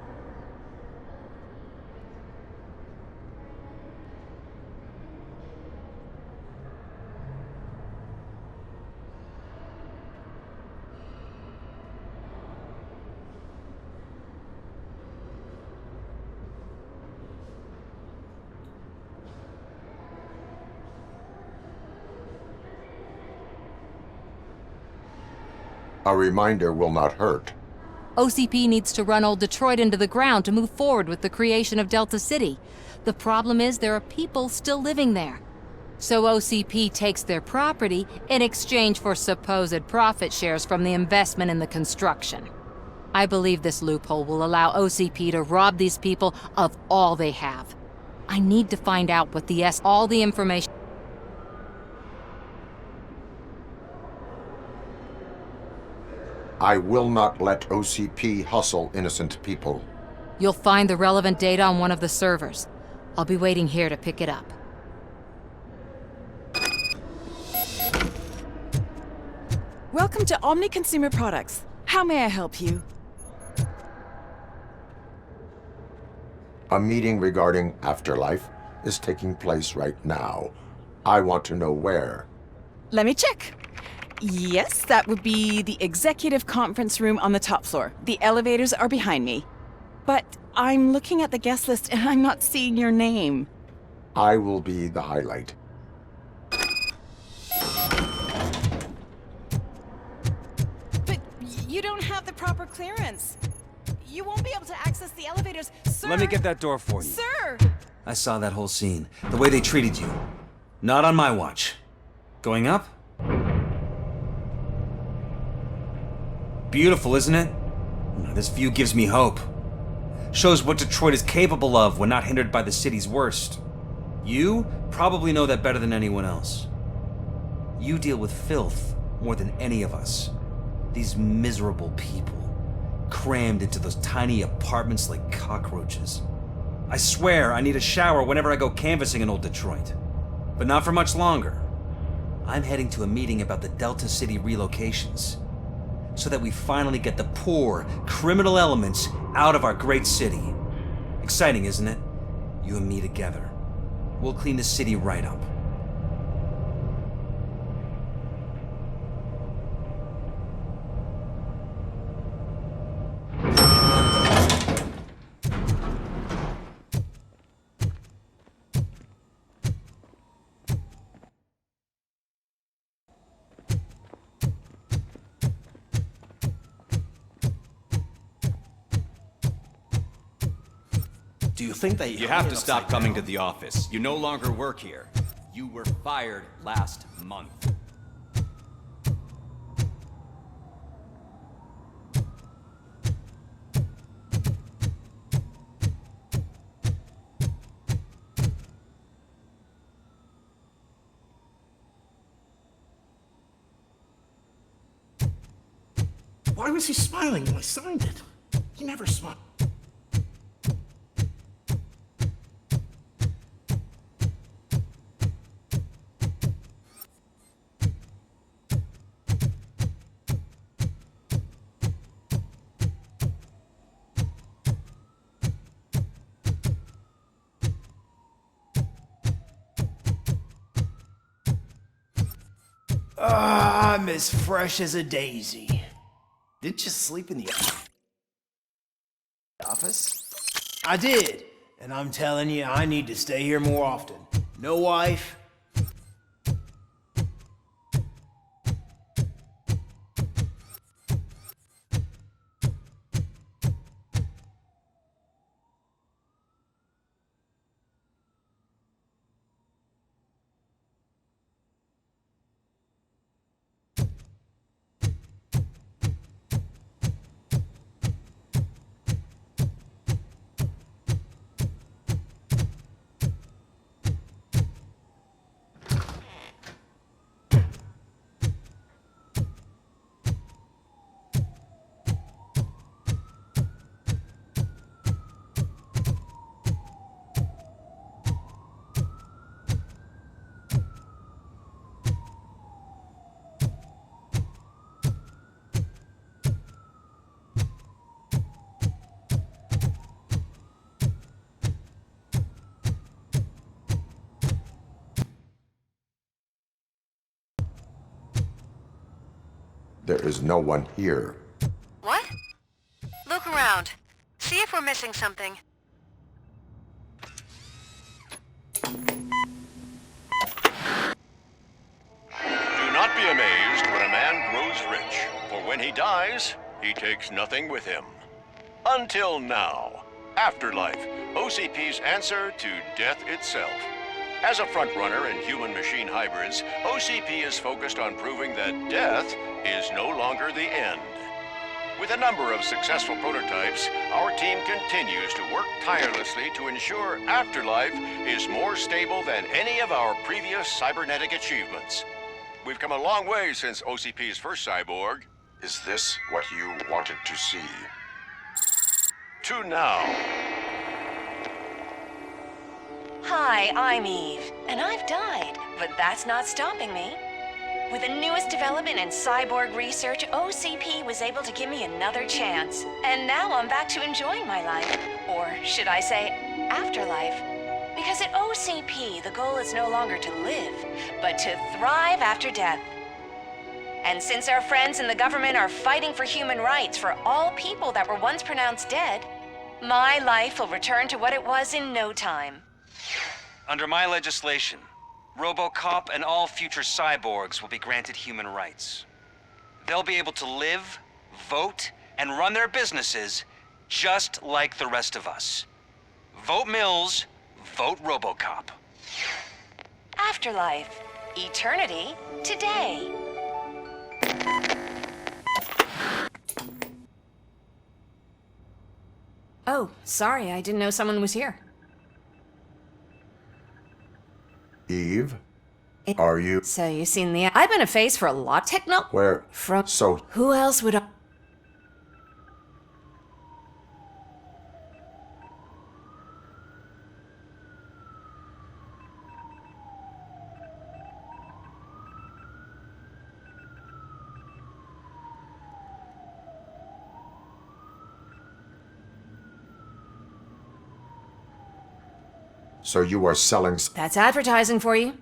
A reminder will not hurt. OCP needs to run old Detroit into the ground to move forward with the creation of Delta City. The problem is there are people still living there. So OCP takes their property in exchange for supposed profit shares from the investment in the construction. I believe this loophole will allow OCP to rob these people of all they have. I need to find out what all the information... I will not let OCP hustle innocent people. You'll find the relevant data on one of the servers. I'll be waiting here to pick it up. Welcome to Omni Consumer Products. How may I help you? A meeting regarding afterlife is taking place right now. I want to know where. Let me check. Yes, that would be the executive conference room on the top floor. The elevators are behind me. But I'm looking at the guest list and I'm not seeing your name. I will be the highlight. But you don't have the proper clearance. You won't be able to access the elevators, sir. Let me get that door for you. Sir! I saw that whole scene. The way they treated you. Not on my watch. Going up? Beautiful, isn't it? This view gives me hope. Shows what Detroit is capable of when not hindered by the city's worst. You probably know that better than anyone else. You deal with filth more than any of us. These miserable people, crammed into those tiny apartments like cockroaches. I swear I need a shower whenever I go canvassing in old Detroit. But not for much longer. I'm heading to a meeting about the Delta City relocations, so that we finally get the poor, criminal elements out of our great city. Exciting, isn't it? You and me together. We'll clean the city right up. Do you think You have to stop coming to the office. You no longer work here. You were fired last month. Why was he smiling when I signed it? He never smiled. I'm as fresh as a daisy. Didn't you sleep in the office? I did, and I'm telling you, I need to stay here more often. No wife. There is no one here. What? Look around. See if we're missing something. Do not be amazed when a man grows rich, for when he dies, he takes nothing with him. Until now. Afterlife, OCP's answer to death itself. As a frontrunner in human-machine hybrids, OCP is focused on proving that death is no longer the end. With a number of successful prototypes, our team continues to work tirelessly to ensure Afterlife is more stable than any of our previous cybernetic achievements. We've come a long way since OCP's first cyborg. Is this what you wanted to see? To now. Hi, I'm Eve, and I've died, but that's not stopping me. With the newest development in cyborg research, OCP was able to give me another chance. And now I'm back to enjoying my life. Or should I say, afterlife. Because at OCP, the goal is no longer to live, but to thrive after death. And since our friends in the government are fighting for human rights for all people that were once pronounced dead, my life will return to what it was in no time. Under my legislation, Robocop and all future cyborgs will be granted human rights. They'll be able to live, vote, and run their businesses just like the rest of us. Vote Mills, vote Robocop. Afterlife. Eternity. Today. Oh, sorry, I didn't know someone was here. Eve? Are you? So you seen the... I've been a face for a lot techno... Where? From... So... Who else would I... So you are selling... That's advertising for you.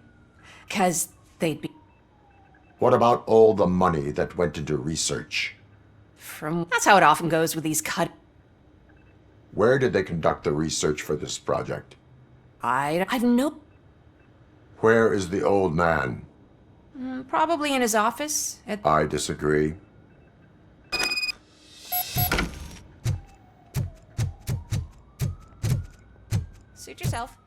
'Cause they'd be... What about all the money that went into research? That's how it often goes with these cut... Where did they conduct the research for this project? I've no... Where is the old man? Probably in his office. I disagree. Suit yourself.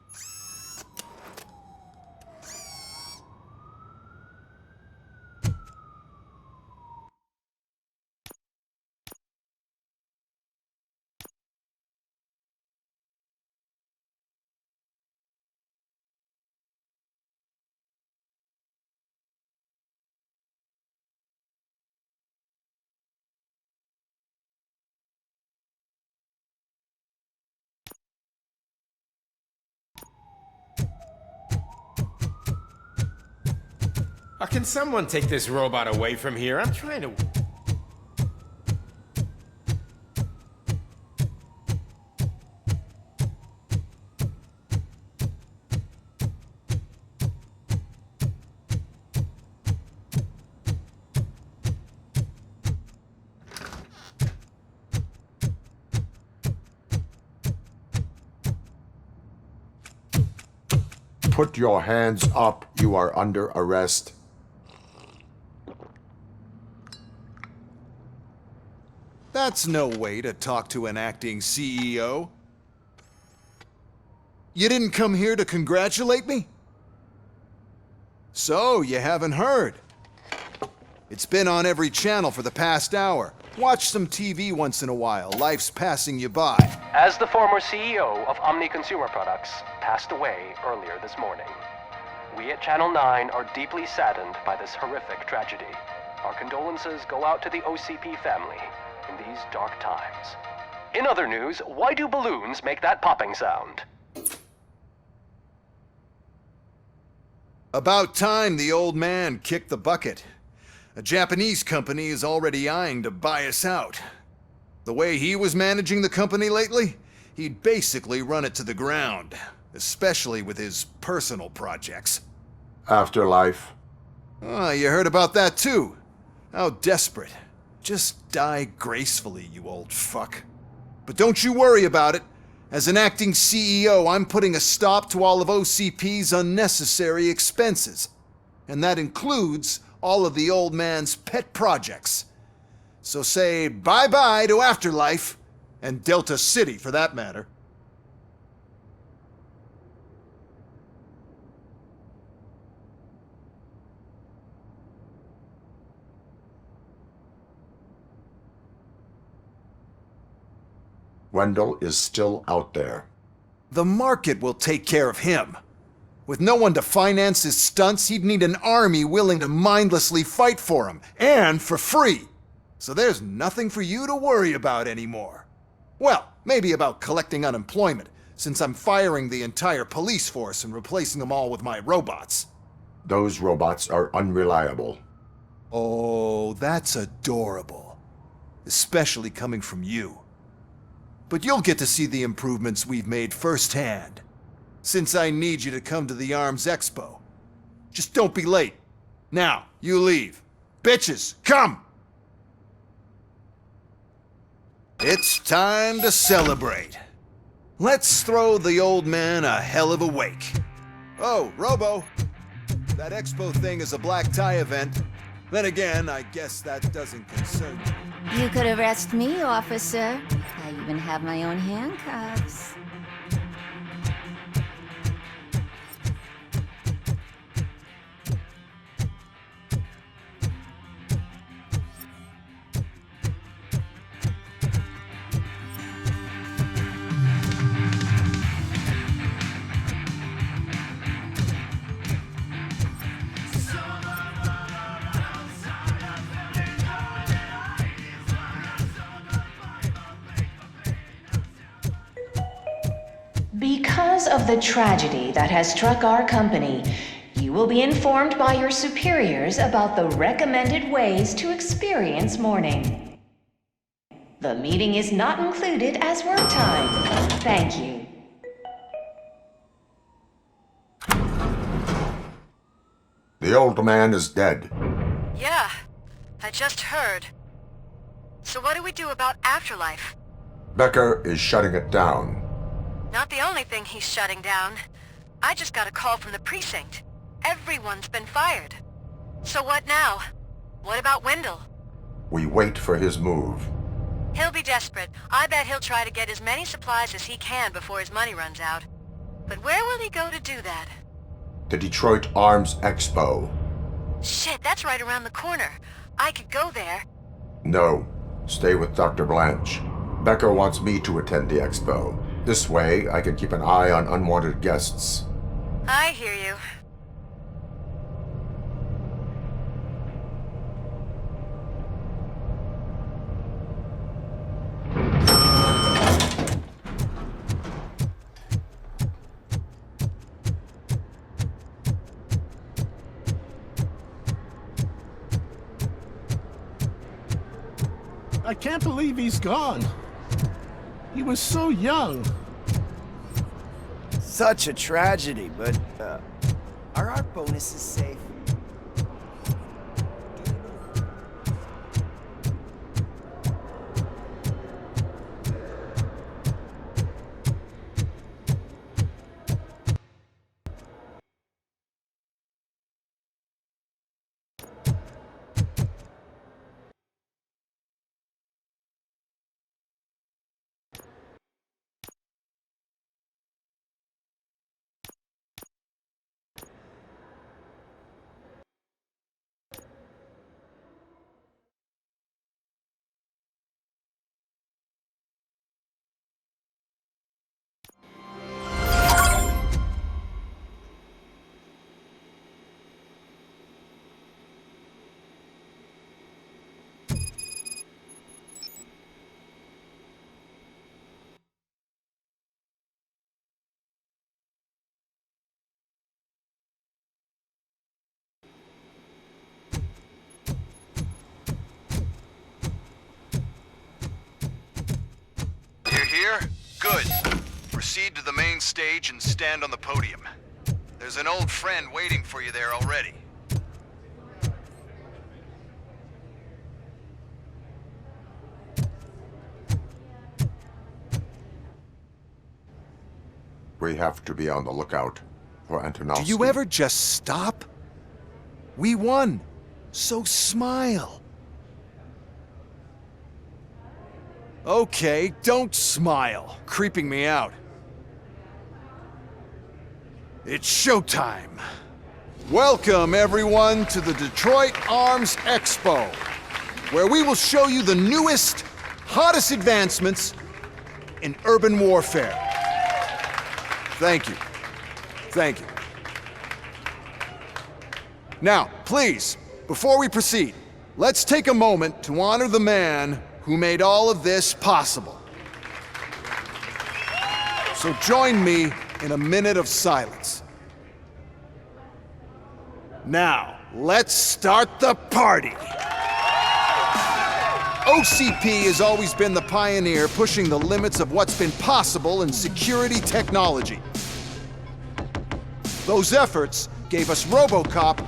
Can someone take this robot away from here? I'm trying to... Put your hands up. You are under arrest. That's no way to talk to an acting CEO. You didn't come here to congratulate me? So, you haven't heard. It's been on every channel for the past hour. Watch some TV once in a while. Life's passing you by. As the former CEO of Omni Consumer Products passed away earlier this morning, we at Channel 9 are deeply saddened by this horrific tragedy. Our condolences go out to the OCP family in these dark times. In other news, why do balloons make that popping sound? About time the old man kicked the bucket. A Japanese company is already eyeing to buy us out. The way he was managing the company lately, he'd basically run it to the ground, especially with his personal projects. Afterlife. Oh, you heard about that too. How desperate. Just die gracefully, you old fuck. But don't you worry about it. As an acting CEO, I'm putting a stop to all of OCP's unnecessary expenses. And that includes all of the old man's pet projects. So say bye-bye to Afterlife, and Delta City for that matter. Wendell is still out there. The market will take care of him. With no one to finance his stunts, he'd need an army willing to mindlessly fight for him, and for free. So there's nothing for you to worry about anymore. Well, maybe about collecting unemployment, since I'm firing the entire police force and replacing them all with my robots. Those robots are unreliable. Oh, that's adorable. Especially coming from you. But you'll get to see the improvements we've made firsthand. Since I need you to come to the Arms Expo. Just don't be late. Now, you leave. Bitches, come! It's time to celebrate. Let's throw the old man a hell of a wake. Oh, Robo. That expo thing is a black tie event. Then again, I guess that doesn't concern you. You could arrest me, officer. I even have my own handcuffs. Because of the tragedy that has struck our company, you will be informed by your superiors about the recommended ways to experience mourning. The meeting is not included as work time. Thank you. The old man is dead. Yeah, I just heard. So what do we do about Afterlife? Becker is shutting it down. Not the only thing he's shutting down. I just got a call from the precinct. Everyone's been fired. So what now? What about Wendell? We wait for his move. He'll be desperate. I bet he'll try to get as many supplies as he can before his money runs out. But where will he go to do that? The Detroit Arms Expo. Shit, that's right around the corner. I could go there. No. Stay with Dr. Blanche. Becker wants me to attend the expo. This way, I can keep an eye on unwanted guests. I hear you. I can't believe he's gone. He was so young. Such a tragedy, but, are our bonuses safe? You're here? Good. Proceed to the main stage and stand on the podium. There's an old friend waiting for you there already. We have to be on the lookout for Antonovsky. Do you ever just stop? We won. So smile. Okay, don't smile. Creeping me out. It's showtime. Welcome, everyone, to the Detroit Arms Expo, where we will show you the newest, hottest advancements in urban warfare. Thank you. Thank you. Now, please, before we proceed, let's take a moment to honor the man who made all of this possible. So join me in a minute of silence. Now, let's start the party. OCP has always been the pioneer pushing the limits of what's been possible in security technology. Those efforts gave us Robocop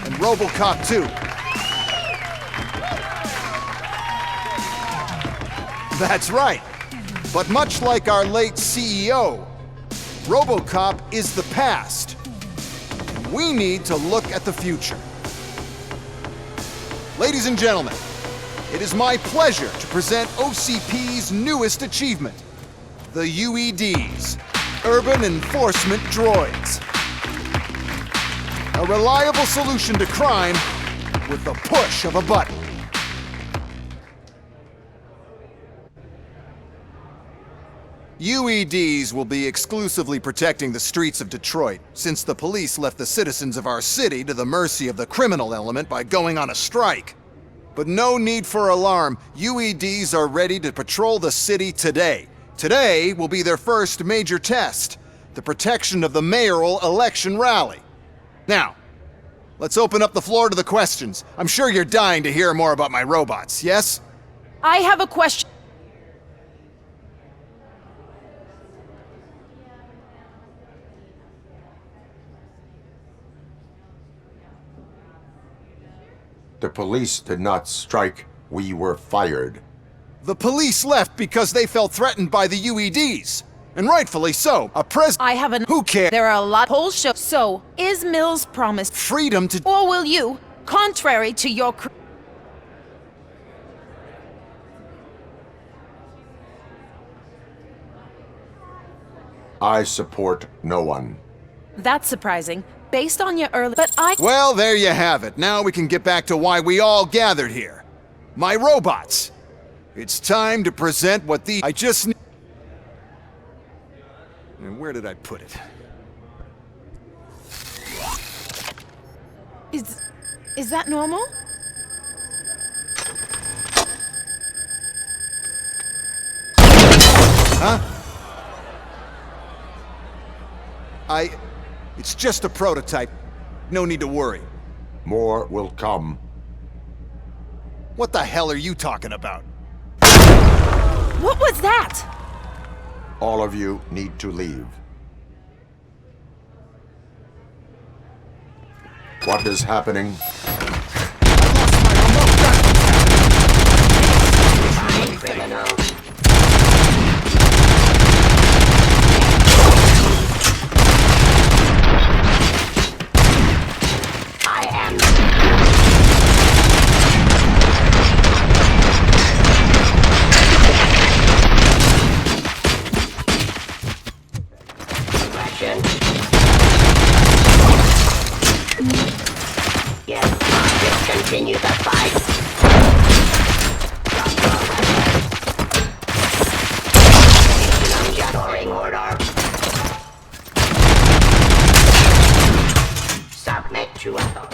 and Robocop 2. That's right. But much like our late CEO, Robocop is the past. We need to look at the future. Ladies and gentlemen, it is my pleasure to present OCP's newest achievement, the UEDs, Urban Enforcement Droids. A reliable solution to crime with the push of a button. UEDs will be exclusively protecting the streets of Detroit, since the police left the citizens of our city to the mercy of the criminal element by going on a strike. But no need for alarm, UEDs are ready to patrol the city today. Today will be their first major test, the protection of the mayoral election rally. Now, let's open up the floor to the questions. I'm sure you're dying to hear more about my robots, yes? I have a question. The police did not strike. We were fired. The police left because they felt threatened by the UEDs. And rightfully so. I have an— Who cares? There are a lot polls show. So, is Mills promised freedom to— Or will you, contrary to your— I support no one. That's surprising. Based on your early— But Well, there you have it. Now we can get back to why we all gathered here. My robots. It's time to present what I just— And where did I put it? Is that normal? Huh? It's just a prototype. No need to worry. More will come. What the hell are you talking about? What was that? All of you need to leave. What is happening? Continue the fight. Restoring order. Submit to authority.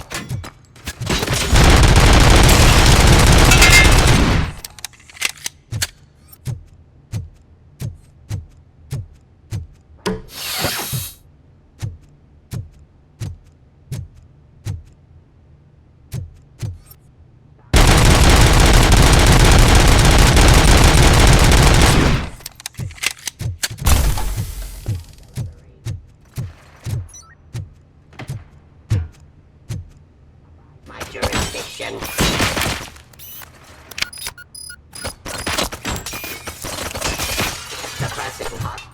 Jurisdiction. Suppressing hostile.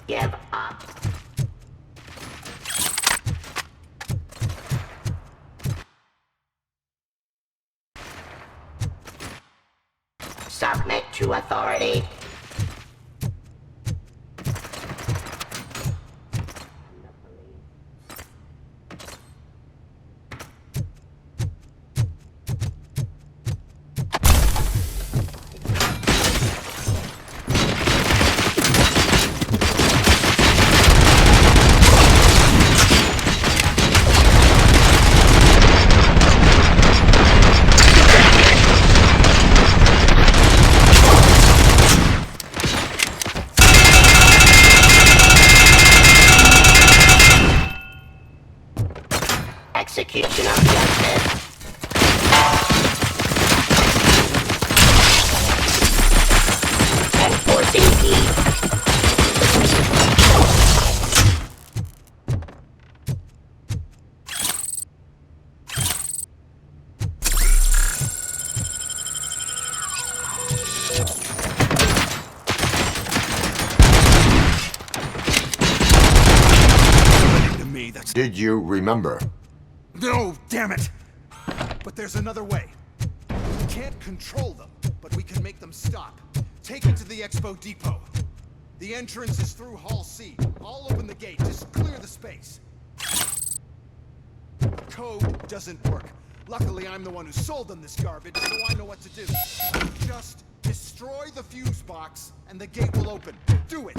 Give up. Submit to authority. Execution of justice. Enforcing peace. Did you remember? No, damn it! But there's another way. We can't control them, but we can make them stop. Take it to the Expo Depot. The entrance is through Hall C. I'll open the gate. Just clear the space. Code doesn't work. Luckily, I'm the one who sold them this garbage, so I know what to do. Just destroy the fuse box, and the gate will open. Do it!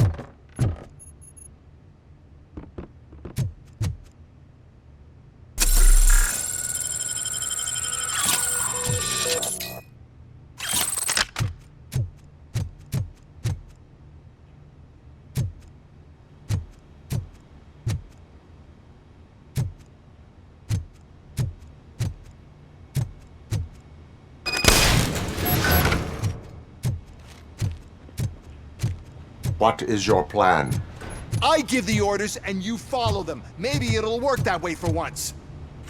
What is your plan? I give the orders and you follow them. Maybe it'll work that way for once.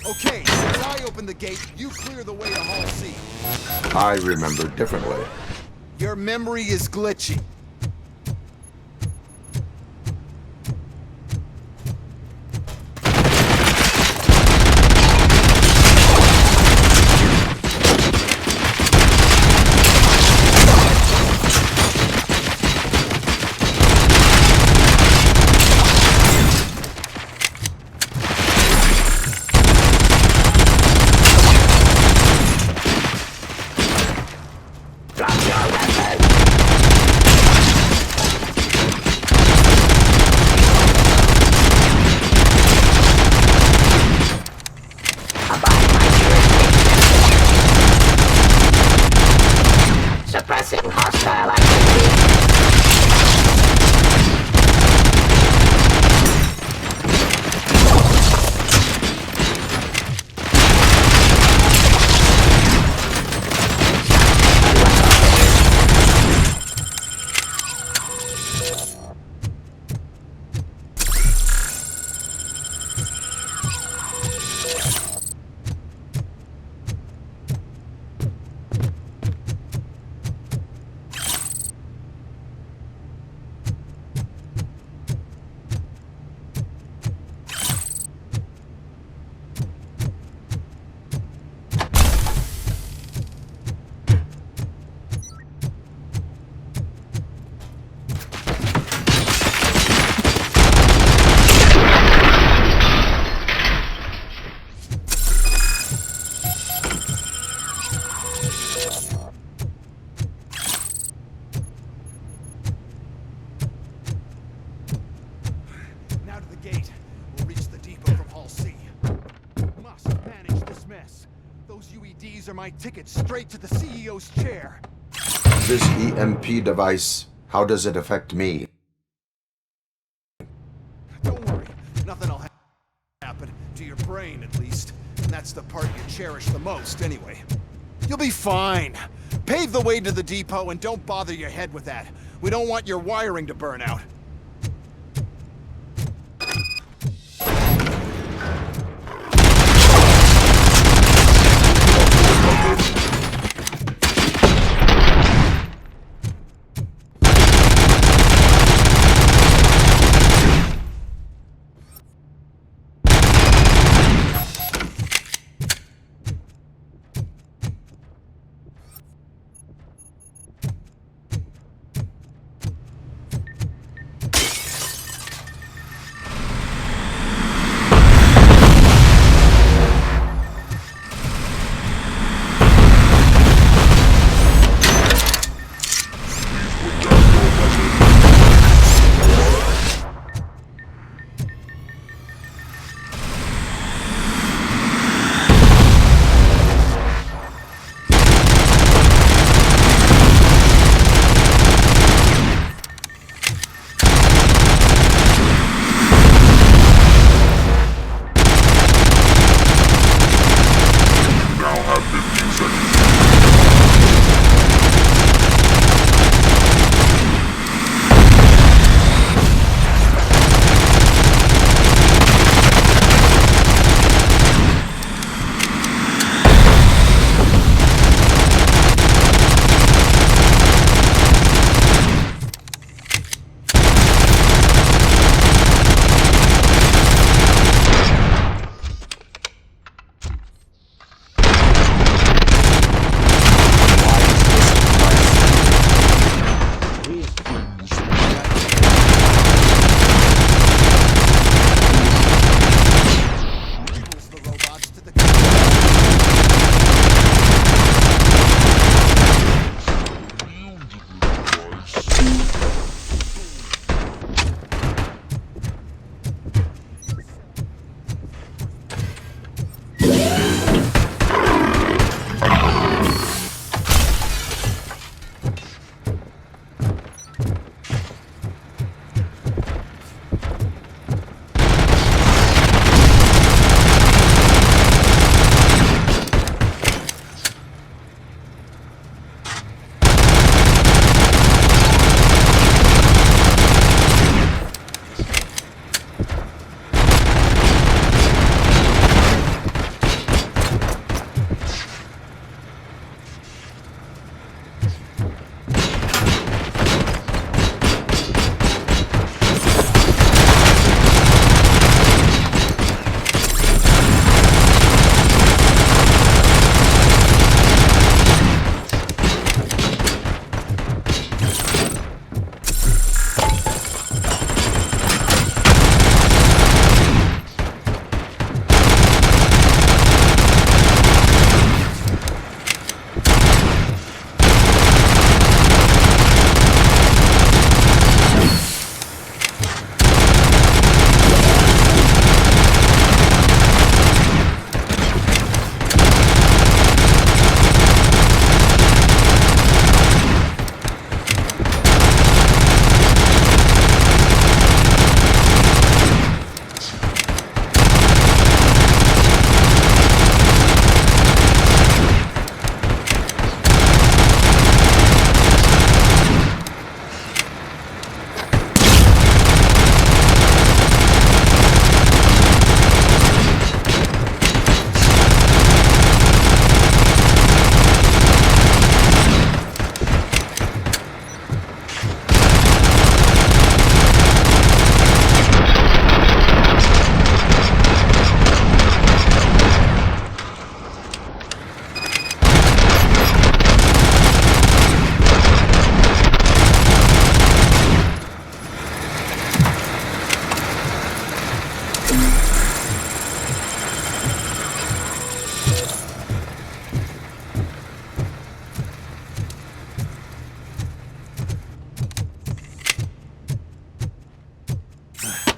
Okay, since I open the gate, you clear the way to Hall C. I remember differently. Your memory is glitchy. Drop your weapon. Witnessing hostile activity. Now to the gate. We'll reach the depot from Hall C. Must manage this mess. Those UEDs are my ticket straight to the CEO's chair. This EMP device, how does it affect me? Don't worry, nothing will happen. To your brain, at least. And that's the part you cherish the most, anyway. You'll be fine. Pave the way to the depot and don't bother your head with that. We don't want your wiring to burn out.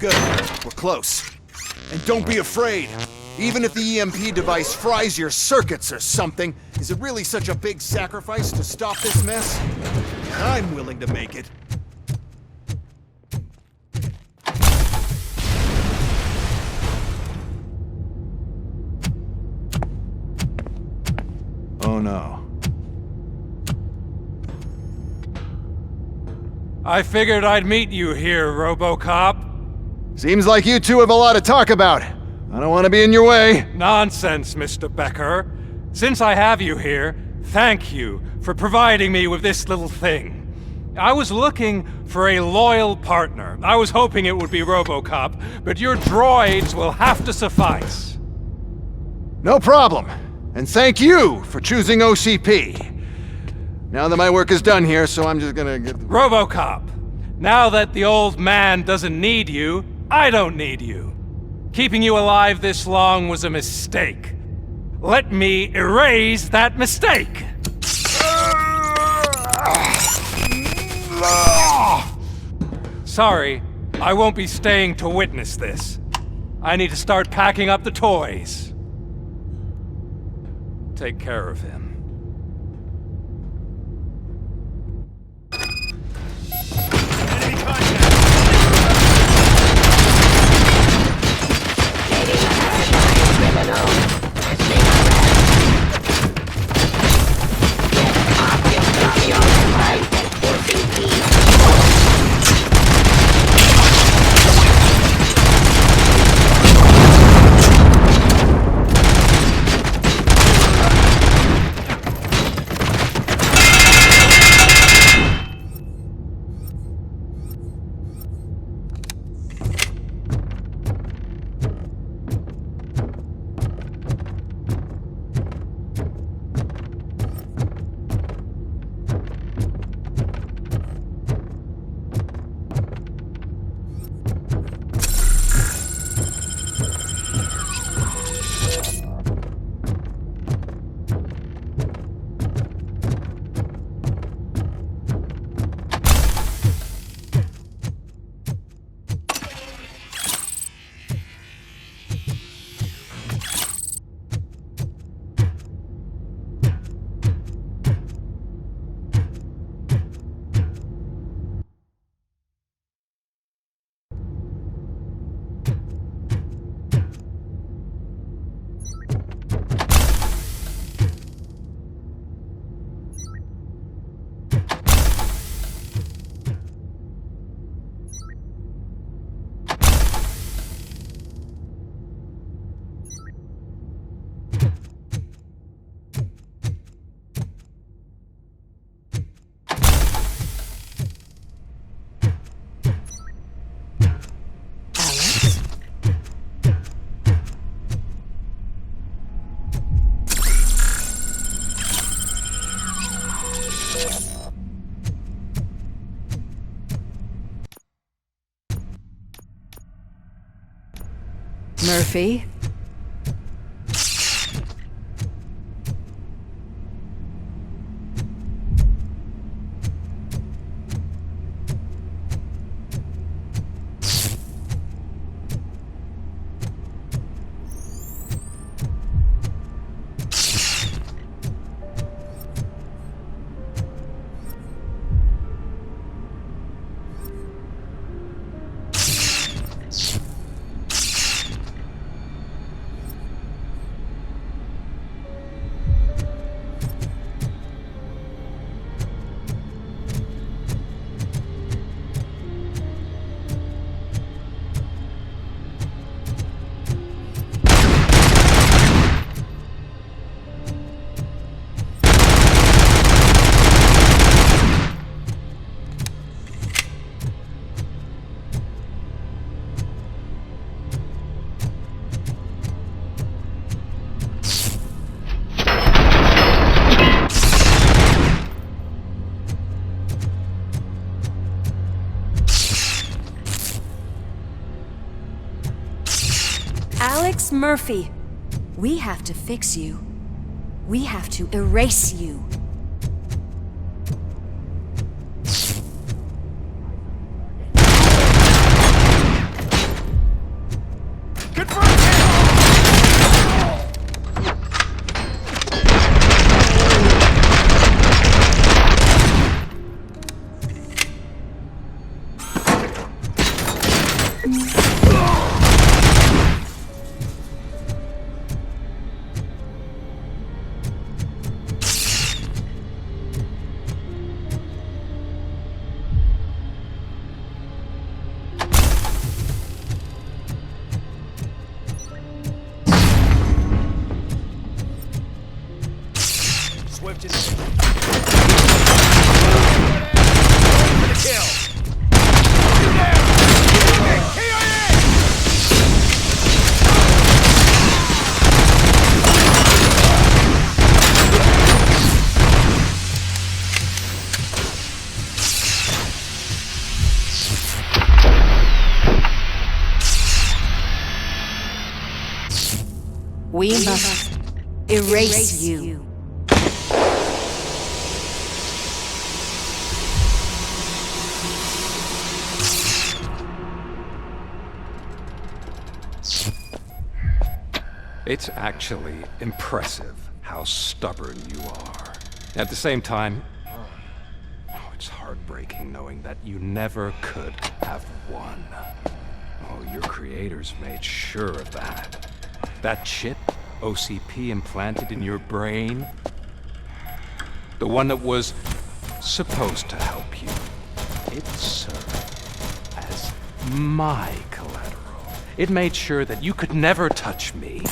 Good. We're close. And don't be afraid. Even if the EMP device fries your circuits or something, is it really such a big sacrifice to stop this mess? I'm willing to make it. Oh no. I figured I'd meet you here, Robocop. Seems like you two have a lot to talk about. I don't want to be in your way. Nonsense, Mr. Becker. Since I have you here, thank you for providing me with this little thing. I was looking for a loyal partner. I was hoping it would be Robocop, but your droids will have to suffice. No problem. And thank you for choosing OCP. Now that my work is done here, so I'm just gonna get... Robocop, now that the old man doesn't need you, I don't need you. Keeping you alive this long was a mistake. Let me erase that mistake! Sorry, I won't be staying to witness this. I need to start packing up the toys. Take care of him. Murphy? Alex Murphy, we have to fix you. We have to erase you. We must erase you. It's actually impressive how stubborn you are. At the same time, it's heartbreaking knowing that you never could have won. Oh, your creators made sure of that. That chip OCP implanted in your brain, the one that was supposed to help you, it served as my collateral. It made sure that you could never touch me.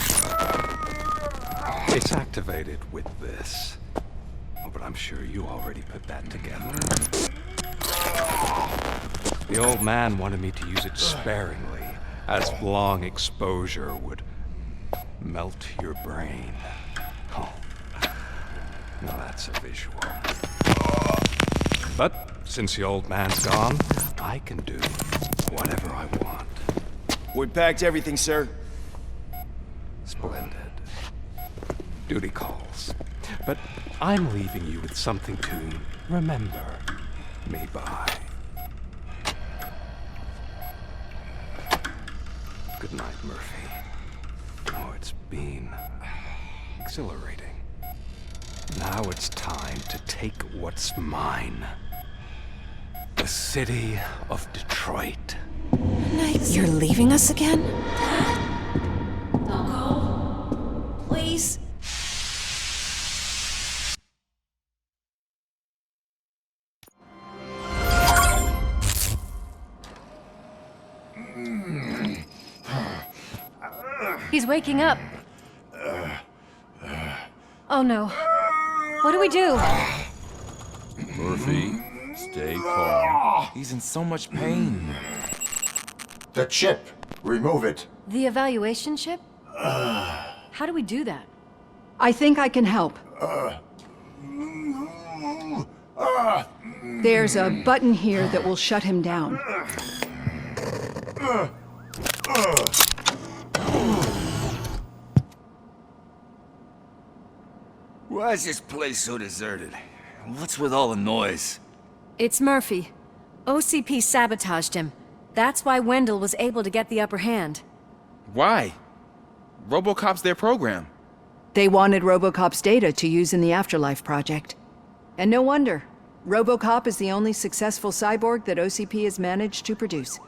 It's activated with this. Oh, but I'm sure you already put that together. The old man wanted me to use it sparingly, as long exposure would melt your brain. Oh, now that's a visual. But since the old man's gone, I can do whatever I want. We packed everything, sir. Splendid. Duty calls. But I'm leaving you with something to remember me by. Good night, Murphy. Oh, it's been exhilarating. Now it's time to take what's mine. The city of Detroit. You're leaving us again? Don't go. Please. He's waking up. Oh no. What do we do? Murphy, stay calm. He's in so much pain. The chip. Remove it. The evaluation chip? How do we do that? I think I can help. There's a button here that will shut him down. Why is this place so deserted? What's with all the noise? It's Murphy. OCP sabotaged him. That's why Wendell was able to get the upper hand. Why? Robocop's their program. They wanted Robocop's data to use in the Afterlife project. And no wonder. Robocop is the only successful cyborg that OCP has managed to produce.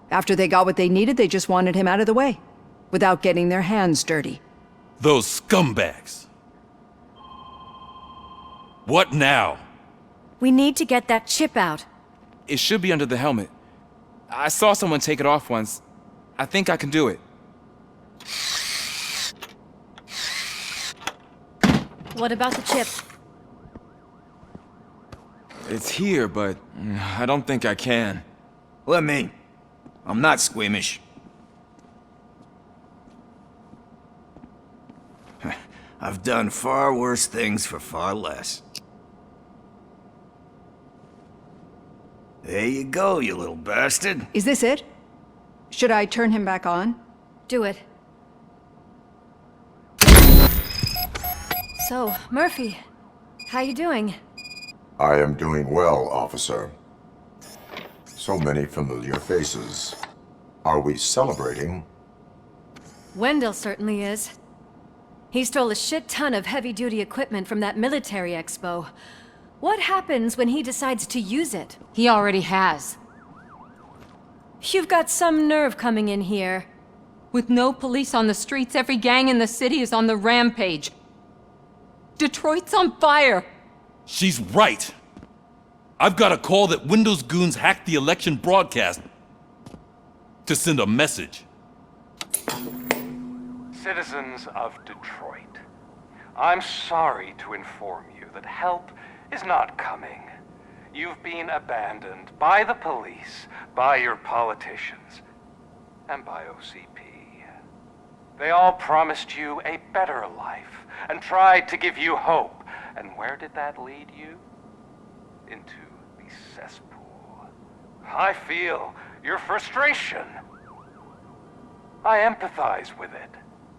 After they got what they needed, they just wanted him out of the way, without getting their hands dirty. Those scumbags. What now? We need to get that chip out. It should be under the helmet. I saw someone take it off once. I think I can do it. What about the chip? It's here, but I don't think I can. Let me. I'm not squeamish. I've done far worse things for far less. There you go, you little bastard. Is this it? Should I turn him back on? Do it. So, Murphy, how you doing? I am doing well, officer. So many familiar faces. Are we celebrating? Wendell certainly is. He stole a shit ton of heavy-duty equipment from that military expo. What happens when he decides to use it? He already has. You've got some nerve coming in here. With no police on the streets, every gang in the city is on the rampage. Detroit's on fire! She's right. I've got a call that Windows goons hacked the election broadcast to send a message. Citizens of Detroit, I'm sorry to inform you that help is not coming. You've been abandoned by the police, by your politicians, and by OCP. They all promised you a better life and tried to give you hope. And where did that lead you? Into the cesspool. I feel your frustration. I empathize with it,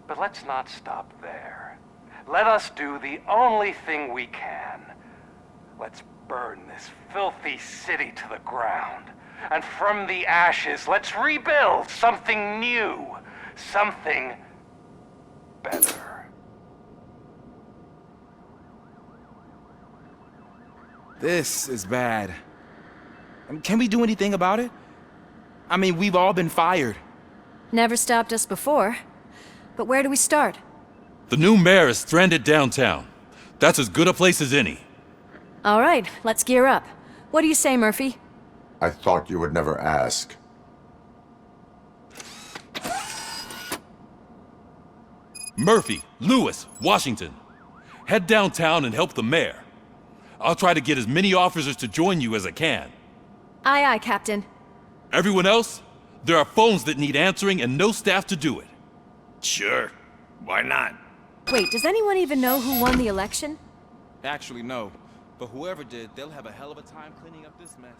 but let's not stop there. Let us do the only thing we can. Let's burn this filthy city to the ground. And from the ashes, let's rebuild something new. Something better. This is bad. Can we do anything about it? I mean, we've all been fired. Never stopped us before. But where do we start? The new mayor is stranded downtown. That's as good a place as any. All right, let's gear up. What do you say, Murphy? I thought you would never ask. Murphy, Lewis, Washington. Head downtown and help the mayor. I'll try to get as many officers to join you as I can. Aye, aye, Captain. Everyone else? There are phones that need answering and no staff to do it. Sure. Why not? Wait, does anyone even know who won the election? Actually, no. But whoever did, they'll have a hell of a time cleaning up this mess.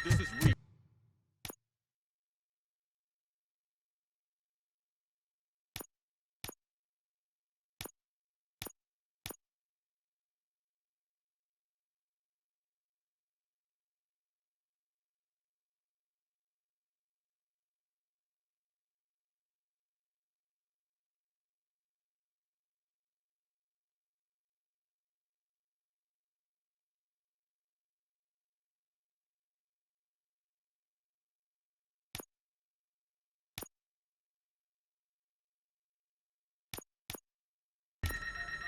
This is real.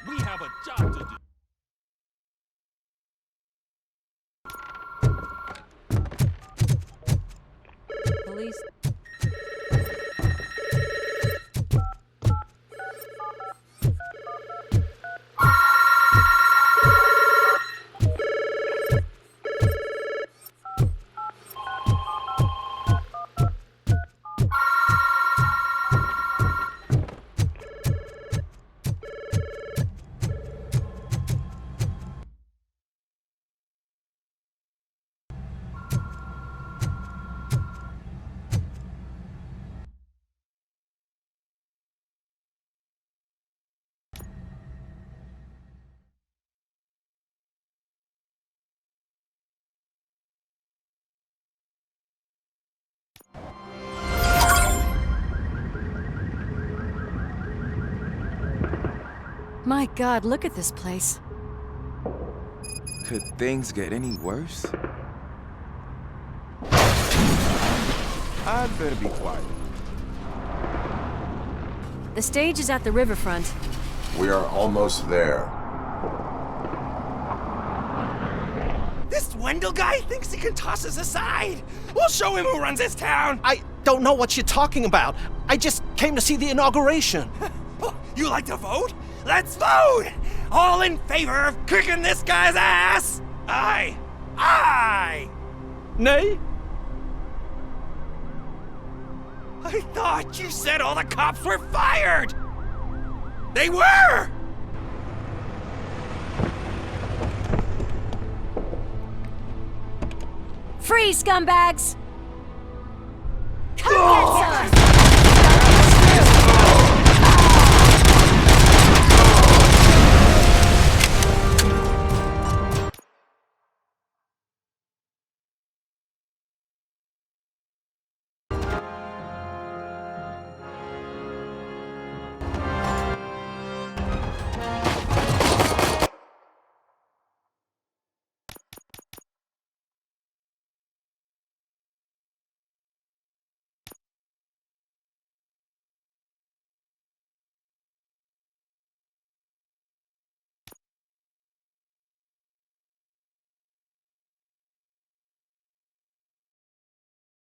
We have a job to do. Police. My God, look at this place. Could things get any worse? I'd better be quiet. The stage is at the riverfront. We are almost there. This Wendell guy thinks he can toss us aside. We'll show him who runs this town. I don't know what you're talking about. I just came to see the inauguration. You like to vote? Let's vote! All in favor of kicking this guy's ass? Aye. Aye! Nay? I thought you said all the cops were fired! They were! Freeze, scumbags!